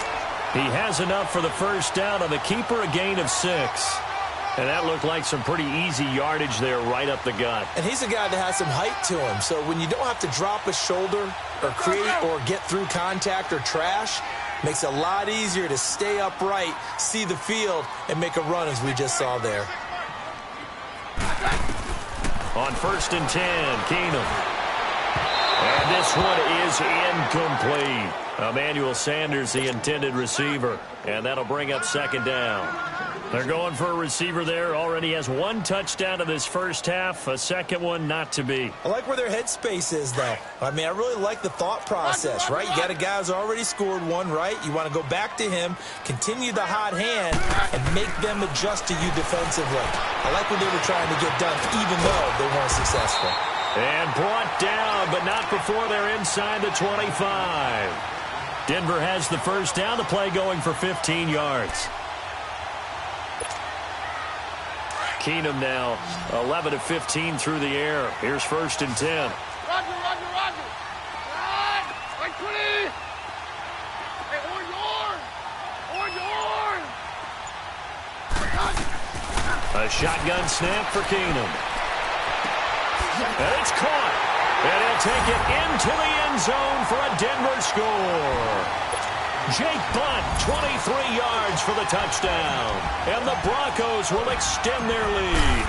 He has enough for the first down on the keeper, a gain of 6. And that looked like some pretty easy yardage there right up the gut. And he's a guy that has some height to him. So when you don't have to drop a shoulder or create or get through contact or trash, makes it a lot easier to stay upright, see the field, and make a run as we just saw there. On 1st and 10, Keenum. And this one is incomplete. Emmanuel Sanders, the intended receiver. And that'll bring up 2nd down. They're going for a receiver there. Already has 1 touchdown in this first half. A second one not to be. I like where their headspace is, though. I mean, I really like the thought process, right? You got a guy who's already scored 1, right? You want to go back to him, continue the hot hand, and make them adjust to you defensively. I like what they were trying to get done, even though they weren't successful. And brought down, but not before they're inside the 25. Denver has the first down. The play going for 15 yards. Keenum now 11 of 15 through the air. Here's 1st and 10. Roger. Run! Like 20! Hey, on yours! A shotgun snap for Keenum. And it's caught. And he'll take it into the end zone for a Denver score. Jake Butt, 23 yards for the touchdown. And the Broncos will extend their lead.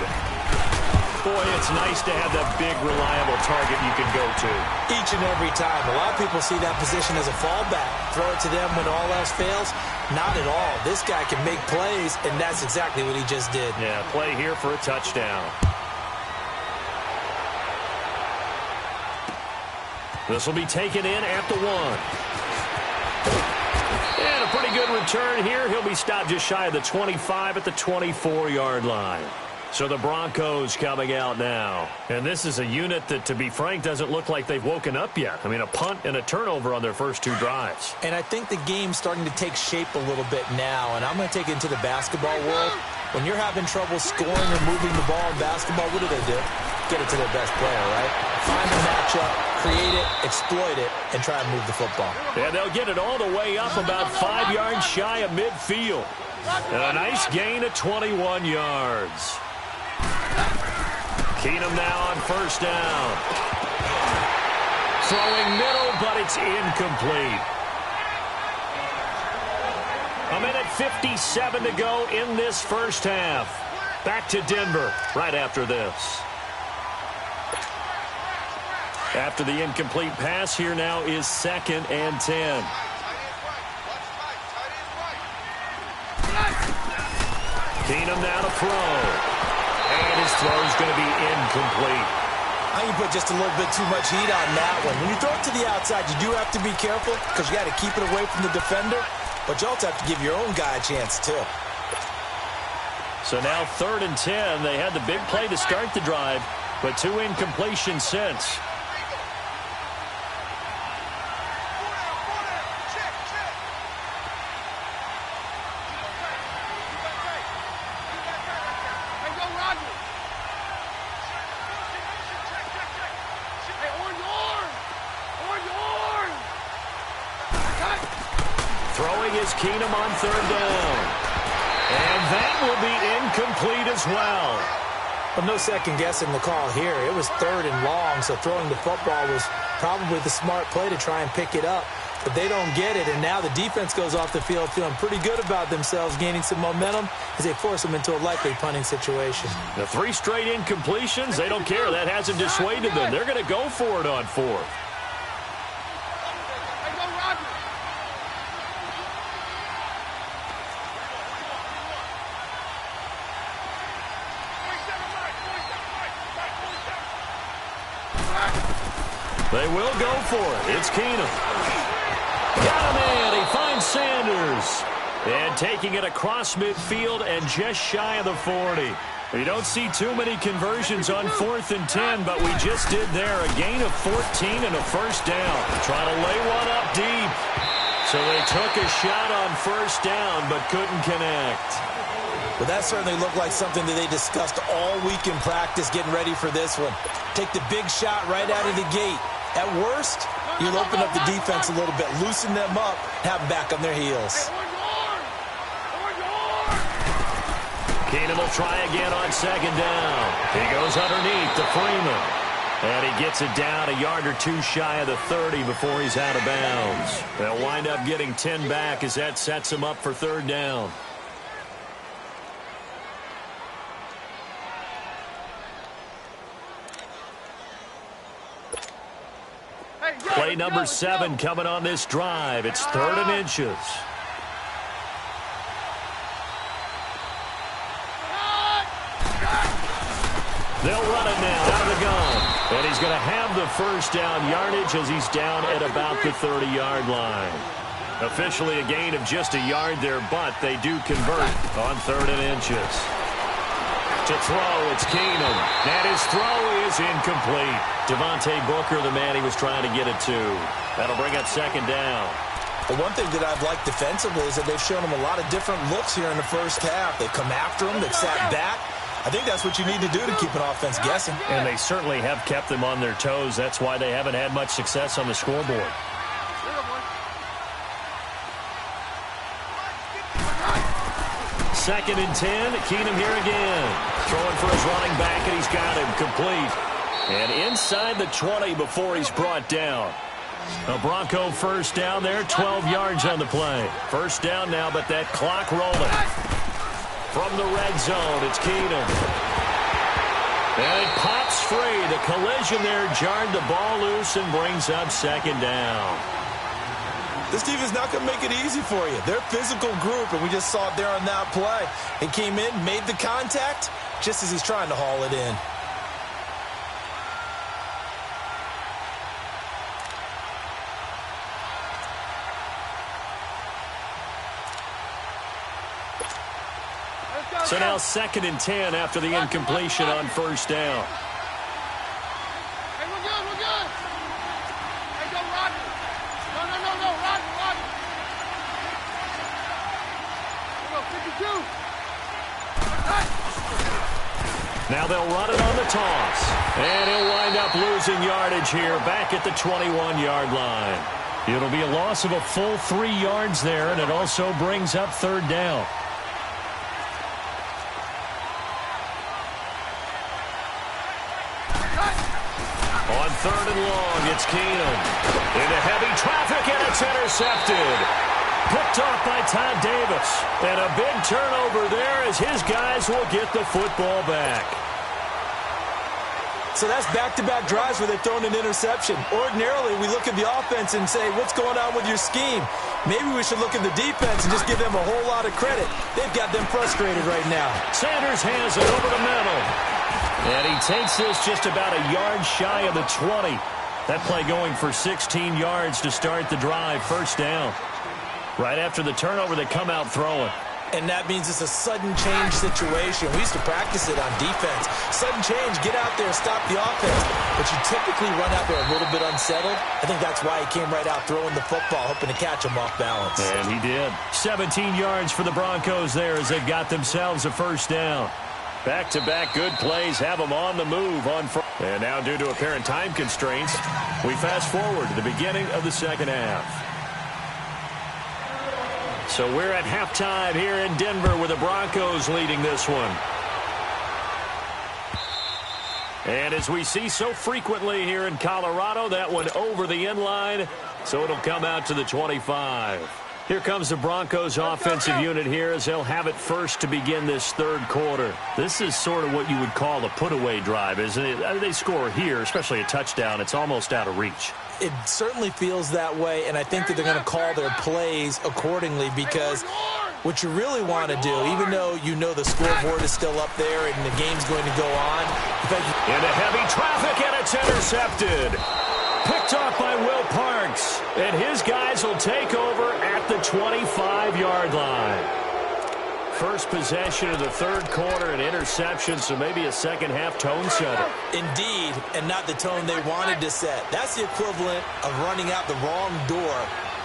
Boy, it's nice to have that big, reliable target you can go to. Each and every time. A lot of people see that position as a fallback. Throw it to them when all else fails. Not at all. This guy can make plays, and that's exactly what he just did. Yeah, play here for a touchdown. This will be taken in at the 1. And a pretty good return here. He'll be stopped just shy of the 25 at the 24-yard line. So the Broncos coming out now. And this is a unit that, to be frank, doesn't look like they've woken up yet. I mean, a punt and a turnover on their first 2 drives. And I think the game's starting to take shape a little bit now. And I'm going to take it into the basketball world. When you're having trouble scoring or moving the ball in basketball, what do? Get it to their best player, right? Find the matchup, create it, exploit it, and try and move the football. And they'll get it all the way up about 5 yards shy of midfield. And a nice gain of 21 yards. Keenum now on 1st down. Throwing middle, but it's incomplete. A minute 57 to go in this first half. Back to Denver right after this. After the incomplete pass, here now is 2nd and 10. Keenum now to throw. And his throw is going to be incomplete. I think you put just a little bit too much heat on that one. When you throw it to the outside, you do have to be careful because you got to keep it away from the defender. But you also have to give your own guy a chance, too. So now 3rd and 10. They had the big play to start the drive, but 2 incompletions since. Throwing is Keenum on 3rd down. And that will be incomplete as well. Well, no second guessing the call here. It was 3rd and long, so throwing the football was probably the smart play to try and pick it up. But they don't get it, and now the defense goes off the field feeling pretty good about themselves, gaining some momentum as they force them into a likely punting situation. The 3 straight incompletions, they don't care. That hasn't dissuaded them. They're going to go for it on 4th. They will go for it. It's Keenum. Got him in. He finds Sanders. And taking it across midfield and just shy of the 40. You don't see too many conversions on 4th and 10, but we just did there. A gain of 14 and a first down. Trying to lay one up deep. So they took a shot on 1st down, but couldn't connect. Well, that certainly looked like something that they discussed all week in practice, getting ready for this one. Take the big shot right out of the gate. At worst, you'll open up the defense a little bit, loosen them up, have them back on their heels. Keenum will try again on second down. He goes underneath to Freeman. And he gets it down a yard or two shy of the 30 before he's out of bounds. They'll wind up getting 10 back as that sets him up for third down. Play number 7 coming on this drive. It's 3rd and inches. They'll run it now out of the gun. And he's going to have the first down yardage as he's down at about the 30-yard line. Officially a gain of just a yard there, but they do convert on 3rd and inches. To throw, it's Keenum. And his throw is incomplete. Devontae Booker, the man he was trying to get it to. That'll bring up second down. The one thing that I've liked defensively is that they've shown him a lot of different looks here in the first half. They've come after him. They've sat back. I think that's what you need to do to keep an offense guessing. And they certainly have kept them on their toes. That's why they haven't had much success on the scoreboard. Second and 10. Keenum here again. Throwing for his running back, and he's got him complete. And inside the 20 before he's brought down. A Bronco first down there, 12 yards on the play. First down now, but that clock rolling. From the red zone, it's Keenum. And it pops free. The collision there jarred the ball loose and brings up second down. This team is not going to make it easy for you. They're a physical group, and we just saw it there on that play. He came in, made the contact, just as he's trying to haul it in. So now 2nd and 10 after the incompletion on first down. Hey, we're good, we're good. Hey, go, Rodney. No, Rodney. Go, 52. Now they'll run it on the toss. And he'll wind up losing yardage here back at the 21-yard line. It'll be a loss of a full 3 yards there, and it also brings up third down. On 3rd and long, it's Keenum. Into heavy traffic, and it's intercepted. Picked off by Todd Davis. And a big turnover there as his guys will get the football back. So that's back-to-back drives where they've thrown an interception. Ordinarily, we look at the offense and say, what's going on with your scheme? Maybe we should look at the defense and just give them a whole lot of credit. They've got them frustrated right now. Sanders has it over the middle. And he takes this just about a yard shy of the 20. That play going for 16 yards to start the drive. First down. Right after the turnover, they come out throwing. And that means it's a sudden change situation. We used to practice it on defense. Sudden change, get out there, stop the offense. But you typically run out there a little bit unsettled. I think that's why he came right out throwing the football, hoping to catch him off balance. And he did. 17 yards for the Broncos there as they've got themselves a first down. Back-to-back good plays have them on the move. And now due to apparent time constraints, we fast forward to the beginning of the second half. So we're at halftime here in Denver with the Broncos leading this one. And as we see so frequently here in Colorado, that one over the end line, so it'll come out to the 25. Here comes the Broncos offensive unit here as they'll have it first to begin this third quarter. This is sort of what you would call a put-away drive, isn't it? They score here, especially a touchdown. It's almost out of reach. It certainly feels that way, and I think that they're going to call their plays accordingly because what you really want to do, even though you know the scoreboard is still up there and the game's going to go on. Into heavy traffic, and it's intercepted. Picked off by Will Parks, and his guys will take over at the 25-yard line. First possession of the third quarter, an interception, so maybe a second-half tone setter. Indeed, and not the tone they wanted to set. That's the equivalent of running out the wrong door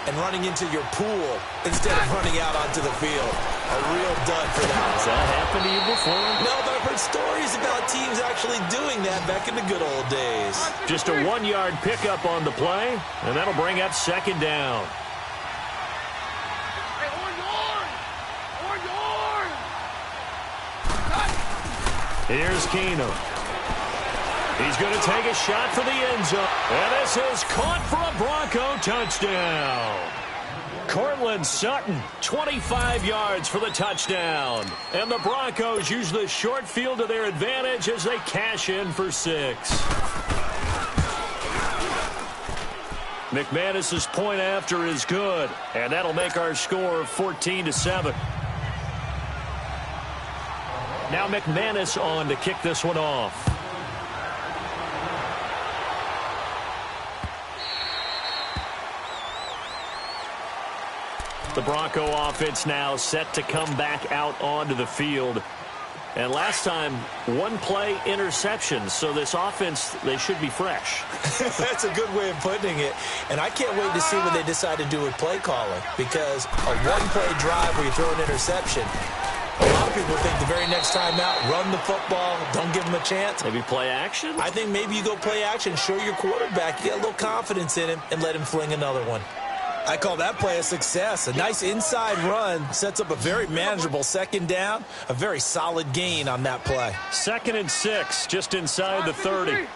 and running into your pool instead of running out onto the field. A real dud for that. Has that happened to you before? No, but I've heard stories about teams actually doing that back in the good old days. Just a 1-yard pickup on the play, and that'll bring up second down. Here's Keenum. He's going to take a shot for the end zone. And this is caught for a Bronco touchdown. Cortland Sutton, 25 yards for the touchdown. And the Broncos use the short field to their advantage as they cash in for 6. McManus's point after is good, and that'll make our score 14-7. Now McManus on to kick this one off. The Bronco offense now set to come back out onto the field. And last time, one play interception. So this offense, they should be fresh. That's a good way of putting it. And I can't wait to see what they decide to do with play calling. Because a one-play drive where you throw an interception, a lot of people think the very next time out, run the football, don't give them a chance. Maybe play action? I think maybe you go play action, show your quarterback, you get a little confidence in him, and let him fling another one. I call that play a success. A nice inside run sets up a very manageable second down, a very solid gain on that play. 2nd and 6, just inside the 30. And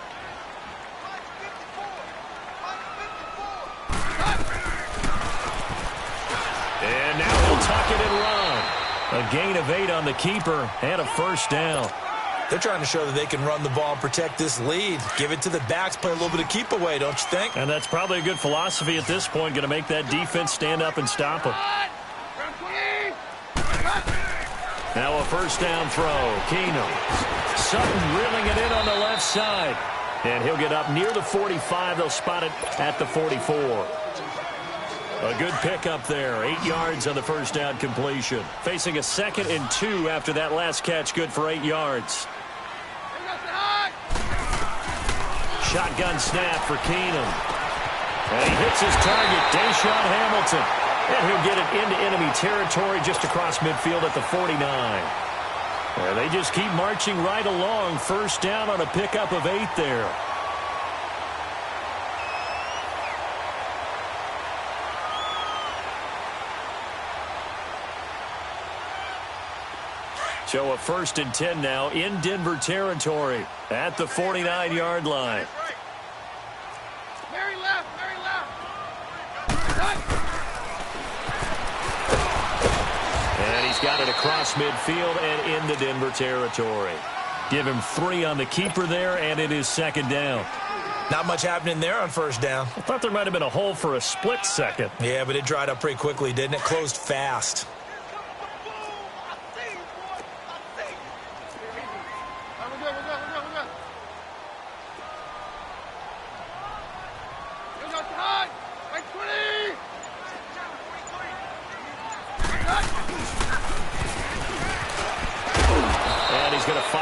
now he'll tuck it and run. A gain of 8 on the keeper and a first down. They're trying to show that they can run the ball and protect this lead. Give it to the backs, play a little bit of keep away, don't you think? And that's probably a good philosophy at this point, going to make that defense stand up and stop them. Now a first down throw. Keenum. Sutton reeling it in on the left side. And he'll get up near the 45. They'll spot it at the 44. A good pickup there. 8 yards on the first down completion. Facing a 2nd and 2 after that last catch. Good for 8 yards. Shotgun snap for Keenum. And he hits his target, Deshaun Hamilton. And he'll get it into enemy territory just across midfield at the 49. And they just keep marching right along. First down on a pickup of 8 there. So a 1st and 10 now in Denver territory at the 49-yard line. Mary left, Mary left. And he's got it across midfield and into Denver territory. Give him 3 on the keeper there, and it is 2nd down. Not much happening there on first down. I thought there might have been a hole for a split second. Yeah, but it dried up pretty quickly, didn't it? Closed fast.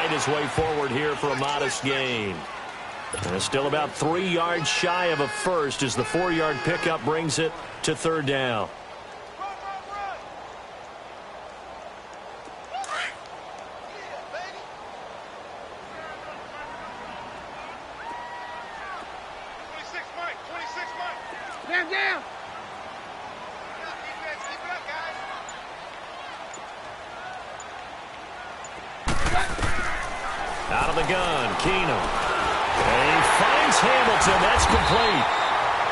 His way forward here for a modest gain. And still about 3 yards shy of a first as the 4-yard pickup brings it to 3rd down. Down. Out of the gun, Keenum. And he finds Hamilton. That's complete.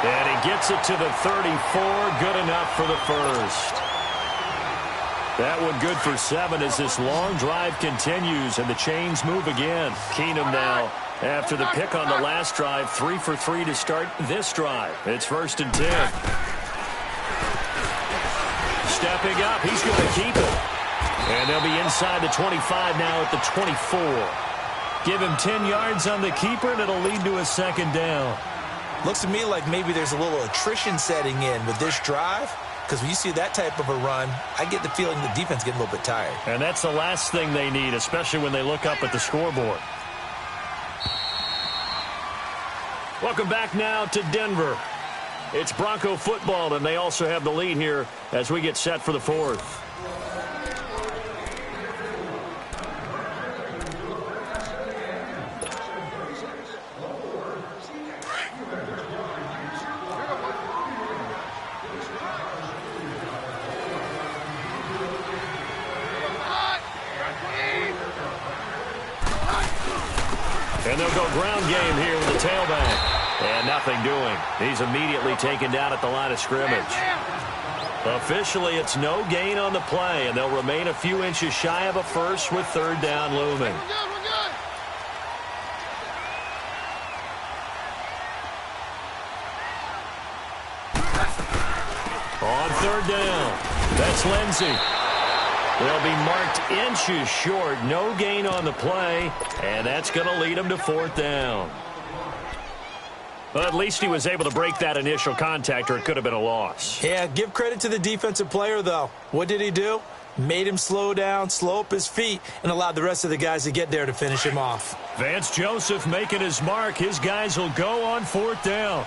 And he gets it to the 34. Good enough for the first. That one good for 7 as this long drive continues and the chains move again. Keenum now, after the pick on the last drive, 3 for 3 to start this drive. It's 1st and 10. Stepping up, he's going to keep it. And they'll be inside the 25 now at the 24. Give him 10 yards on the keeper, and it'll lead to a 2nd down. Looks to me like maybe there's a little attrition setting in with this drive, because when you see that type of a run, I get the feeling the defense getting a little bit tired. And that's the last thing they need, especially when they look up at the scoreboard. Welcome back now to Denver. It's Bronco football, and they also have the lead here as we get set for the 4th. And they'll go ground game here with the tailback. And nothing doing. He's immediately taken down at the line of scrimmage. Officially, it's no gain on the play, and they'll remain a few inches shy of a first with third down looming. On third down, that's Lindsey. They'll be marked inches short. No gain on the play, and that's going to lead them to fourth down. Well, at least he was able to break that initial contact, or it could have been a loss. Yeah, give credit to the defensive player, though. What did he do? Made him slow down, slow up his feet, and allowed the rest of the guys to get there to finish him off. Vance Joseph making his mark. His guys will go on fourth down.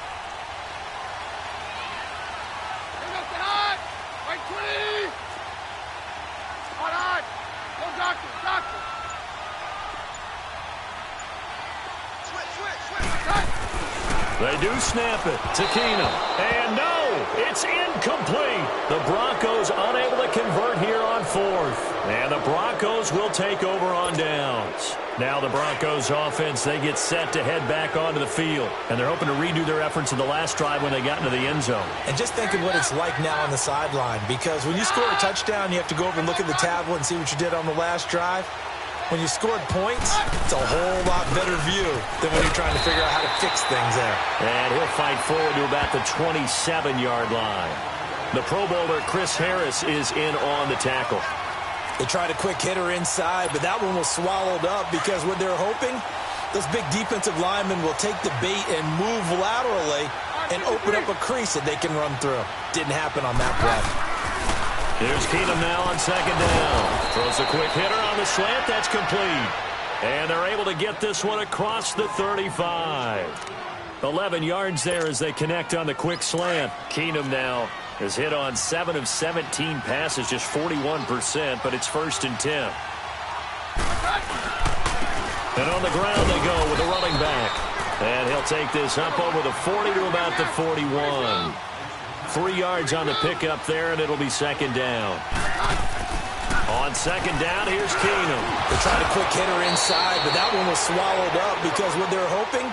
They do snap it to Keenum. And no, it's incomplete. The Broncos unable to convert here on fourth. And the Broncos will take over on downs. Now the Broncos offense, they get set to head back onto the field. And they're hoping to redo their efforts in the last drive when they got into the end zone. And just think of what it's like now on the sideline. Because when you score a touchdown, you have to go over and look at the tablet and see what you did on the last drive. When you scored points, it's a whole lot better view than when you're trying to figure out how to fix things there. And he'll fight forward to about the 27-yard line. The Pro Bowler Chris Harris is in on the tackle. They tried a quick hitter inside, but that one was swallowed up because what they're hoping, those big defensive linemen will take the bait and move laterally and open up a crease that they can run through. Didn't happen on that play. Here's Keenum now on second down. Throws a quick hitter on the slant. That's complete. And they're able to get this one across the 35. 11 yards there as they connect on the quick slant. Keenum now has hit on 7 of 17 passes, just 41%, but it's first and 10. And on the ground they go with the running back. And he'll take this up over the 40 to about the 41. 3 yards on the pickup there, and it'll be second down. On second down, here's Keenum. They tried a quick hitter inside, but that one was swallowed up because what they're hoping,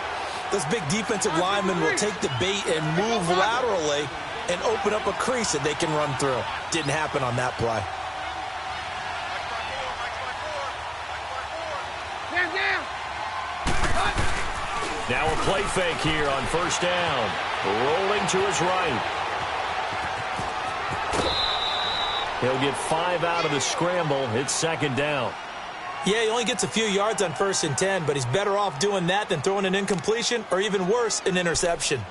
those big defensive linemen will take the bait and move laterally and open up a crease that they can run through. Didn't happen on that play. Now a play fake here on first down. Rolling to his right. He'll get 5 out of the scramble. It's second down. Yeah, he only gets a few yards on first and 10, but he's better off doing that than throwing an incompletion or even worse, an interception.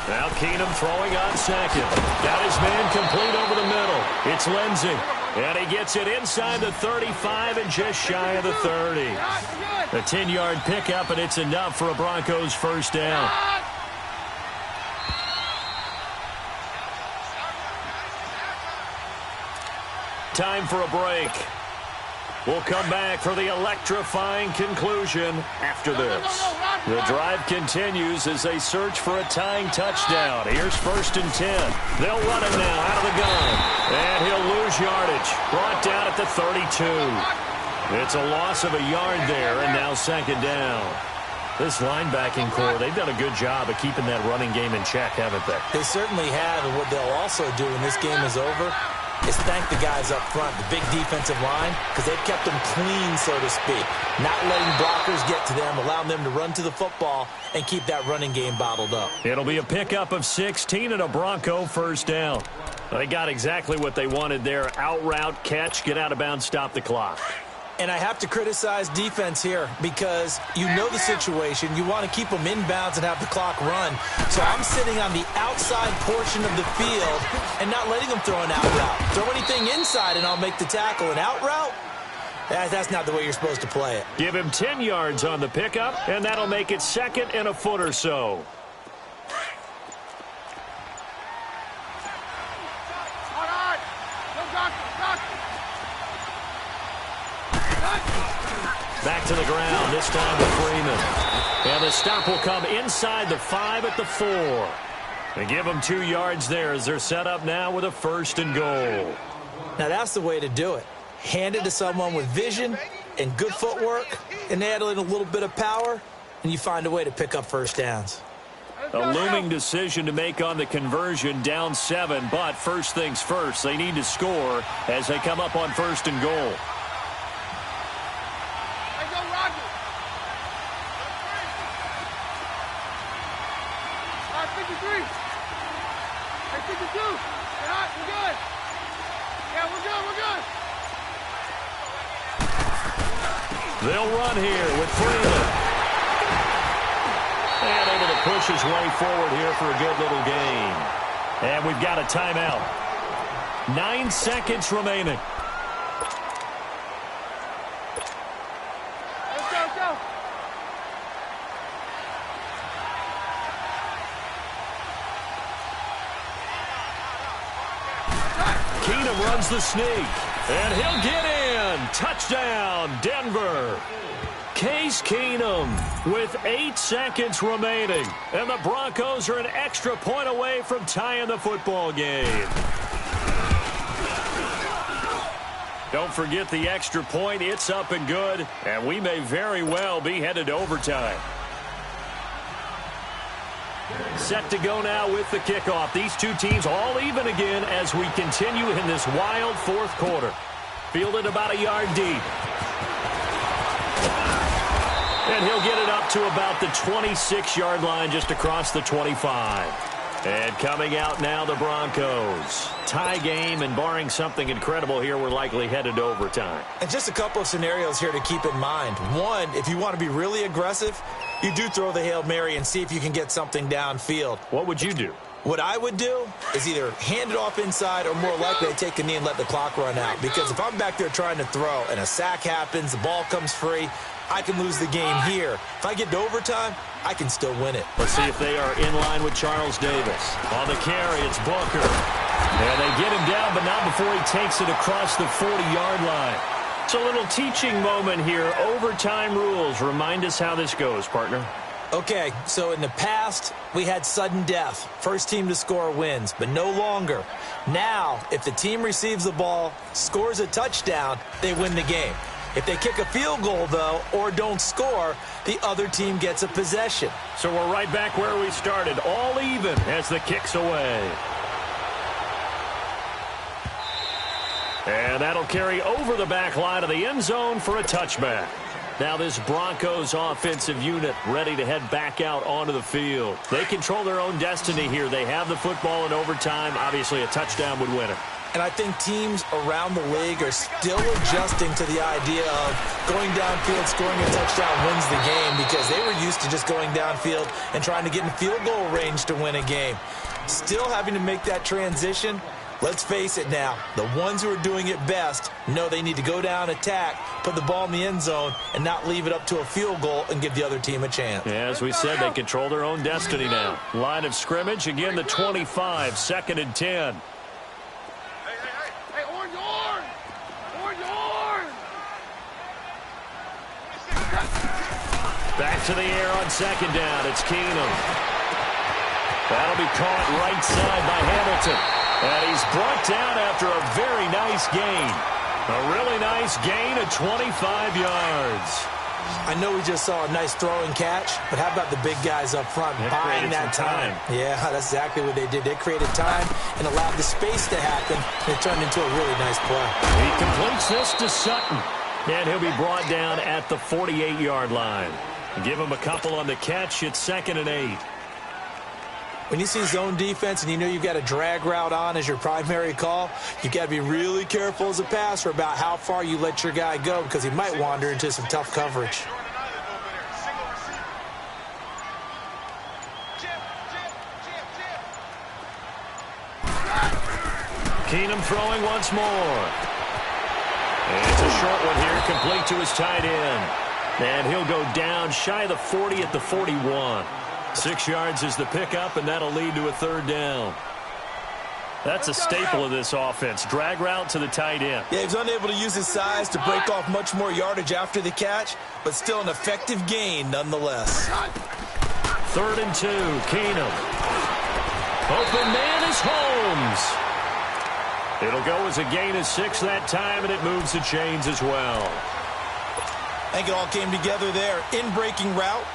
Now Keenum throwing on second. Got his man complete over the middle. It's Lindsey. And he gets it inside the 35 and just shy of the 30. A 10-yard pickup, and it's enough for a Broncos first down. Time for a break. We'll come back for the electrifying conclusion after this. The drive continues as they search for a tying touchdown. Here's first and 10. They'll run it now out of the gun. And he'll lose yardage. Brought down at the 32. It's a loss of a yard there, and now second down. This linebacking core, they've done a good job of keeping that running game in check, haven't they? They certainly have, and what they'll also do when this game is over is thank the guys up front, the big defensive line, because they've kept them clean, so to speak. Not letting blockers get to them, allowing them to run to the football and keep that running game bottled up. It'll be a pickup of 16 and a Bronco first down. They got exactly what they wanted there. Out route, catch, get out of bounds, stop the clock. And I have to criticize defense here because you know the situation. You want to keep them inbounds and have the clock run. So I'm sitting on the outside portion of the field and not letting them throw an out route. Throw anything inside and I'll make the tackle. An out route? That's not the way you're supposed to play it. Give him 10 yards on the pickup, and that'll make it second and a foot or so. Back to the ground, this time with Freeman. And the stop will come inside the 5 at the 4. They give them 2 yards there as they're set up now with a 1st and goal. Now, that's the way to do it. Hand it to someone with vision and good footwork, and add in a little bit of power, and you find a way to pick up 1st downs. A looming decision to make on the conversion, down 7, but first things first, they need to score as they come up on 1st and goal. They'll run here with Freeland. And able to push his way forward here for a good little gain. And we've got a timeout. 9 seconds remaining. Let's go. Keenum runs the sneak. And he'll get in. Touchdown, Denver. Case Keenum with 8 seconds remaining. And the Broncos are an extra point away from tying the football game. Don't forget the extra point. It's up and good. And we may very well be headed to overtime. Set to go now with the kickoff. These two teams all even again as we continue in this wild 4th quarter. Fielded about a yard deep. And he'll get it up to about the 26-yard line just across the 25. And coming out now, the Broncos. Tie game, and barring something incredible here, we're likely headed to overtime. And just a couple of scenarios here to keep in mind. One, if you want to be really aggressive, you do throw the Hail Mary and see if you can get something downfield. What would you do? What I would do is either hand it off inside or more likely to take a knee and let the clock run out. Because if I'm back there trying to throw and a sack happens, the ball comes free, I can lose the game here. If I get to overtime, I can still win it. Let's see if they are in line with Charles Davis. On the carry, it's Booker. And they get him down, but not before he takes it across the 40-yard line. It's a little teaching moment here. Overtime rules. Remind us how this goes, partner. Okay, so in the past, we had sudden death. First team to score wins, but no longer. Now, if the team receives the ball, scores a touchdown, they win the game. If they kick a field goal, though, or don't score, the other team gets a possession. So we're right back where we started, all even as the kick's away. And that'll carry over the back line of the end zone for a touchback. Now this Broncos offensive unit ready to head back out onto the field. They control their own destiny here. They have the football in overtime. Obviously, a touchdown would win it. And I think teams around the league are still adjusting to the idea of going downfield, scoring a touchdown wins the game, because they were used to just going downfield and trying to get in field goal range to win a game. Still having to make that transition. Let's face it now, the ones who are doing it best know they need to go down, attack, put the ball in the end zone, and not leave it up to a field goal and give the other team a chance. Yeah, as we said, they control their own destiny now. Line of scrimmage, again the 25, 2nd and 10. Back to the air on 2nd down. It's Keenum. That'll be caught right side by Hamilton. And he's brought down after a very nice gain. A really nice gain of 25 yards. I know we just saw a nice throw and catch, but how about the big guys up front buying that time? Yeah, that's exactly what they did. They created time and allowed the space to happen, and it turned into a really nice play. He completes this to Sutton. And he'll be brought down at the 48-yard line. Give him a couple on the catch. It's 2nd and 8. When you see zone defense and you know you've got a drag route on as your primary call, you've got to be really careful as a passer about how far you let your guy go, because he might wander into some tough coverage. Keenum throwing once more. And it's a short one here, complete to his tight end. And he'll go down shy of the 40 at the 41. 6 yards is the pickup, and that'll lead to a 3rd down. That's a staple of this offense. Drag route to the tight end. Yeah, he was unable to use his size to break off much more yardage after the catch, but still an effective gain nonetheless. 3rd and 2, Keenum. Open man is Holmes. It'll go as a gain of 6 that time, and it moves the chains as well. I think it all came together there. In-breaking route,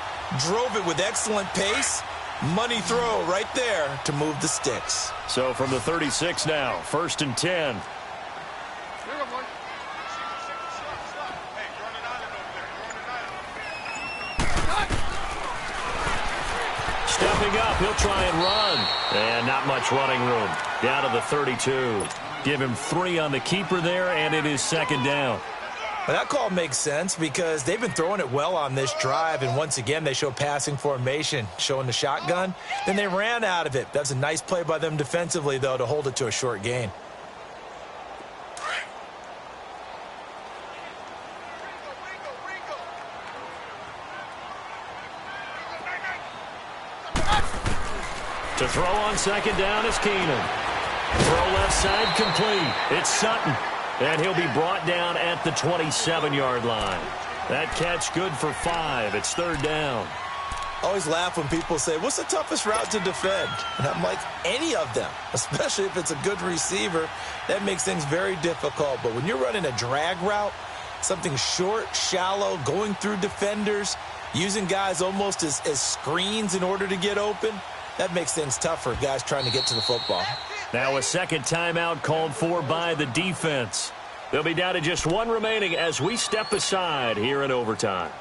drove it with excellent pace. Money throw right there to move the sticks. So from the 36 now, 1st and 10. Stepping up, he'll try and run. And not much running room. Down to the 32. Give him 3 on the keeper there, and it is 2nd down. Well, that call makes sense because they've been throwing it well on this drive, and once again, they show passing formation, showing the shotgun. Then they ran out of it. That's a nice play by them defensively, though, to hold it to a short gain. To throw on 2nd down is Keenum. Throw left side complete. It's Sutton. And he'll be brought down at the 27-yard line. That catch good for 5. It's 3rd down. I always laugh when people say, what's the toughest route to defend? And I'm like, any of them, especially if it's a good receiver. That makes things very difficult. But when you're running a drag route, something short, shallow, going through defenders, using guys almost as screens in order to get open, that makes things tough for guys trying to get to the football. Now a 2nd timeout called for by the defense. They'll be down to just 1 remaining as we step aside here in overtime.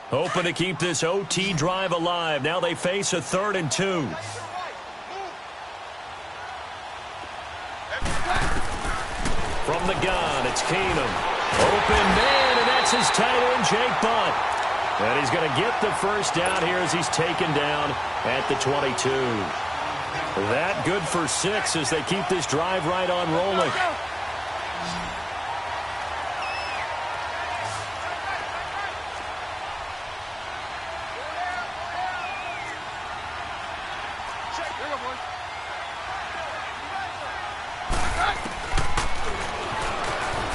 Hoping to keep this OT drive alive. Now they face a 3rd and 2. From the gun, it's Keenum. Open man, and that's his tight end, Jake Butt. And he's going to get the 1st down here as he's taken down at the 22. That good for 6 as they keep this drive right on rolling.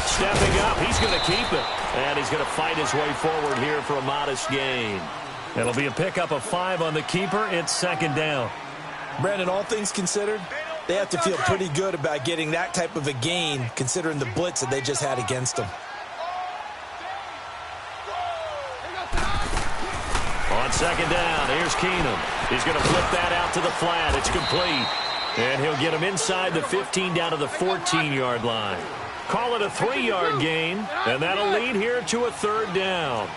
Stepping up, he's going to keep it. And he's going to fight his way forward here for a modest gain. It'll be a pickup of 5 on the keeper. It's 2nd down. Brandon, all things considered, they have to feel pretty good about getting that type of a gain, considering the blitz that they just had against them. On 2nd down, here's Keenum. He's going to flip that out to the flat. It's complete. And he'll get him inside the 15 down to the 14-yard line. Call it a 3-yard gain, and that'll lead here to a 3rd down.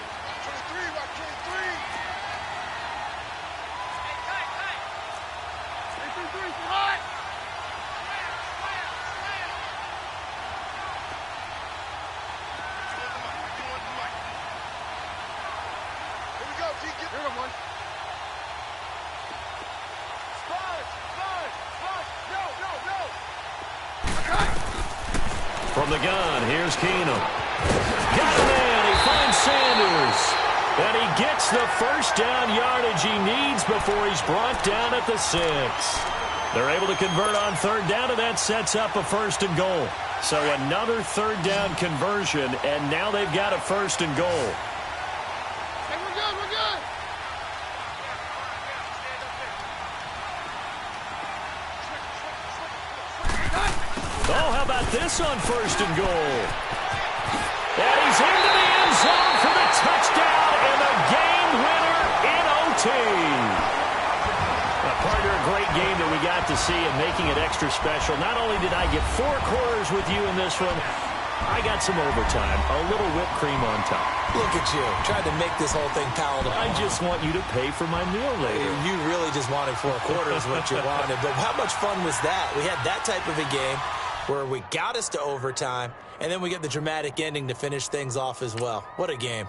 From the gun, here's Keenum. Got a man, he finds Sanders. And he gets the 1st down yardage he needs before he's brought down at the 6. They're able to convert on 3rd down, and that sets up a 1st and goal. So another 3rd down conversion, and now they've got a 1st and goal. Hey, we're good, we're good. Oh, how about this on 1st and goal? And he's into the end zone for the touchdown and the game winner in OT. Partner, a great game that we got to see and making it extra special. Not only did I get 4 quarters with you in this one, I got some overtime, a little whipped cream on top. Look at you, trying to make this whole thing palatable. I just want you to pay for my meal later. You really just wanted 4 quarters what you wanted. But how much fun was that? We had that type of a game where we got us to overtime, and then we get the dramatic ending to finish things off as well. What a game.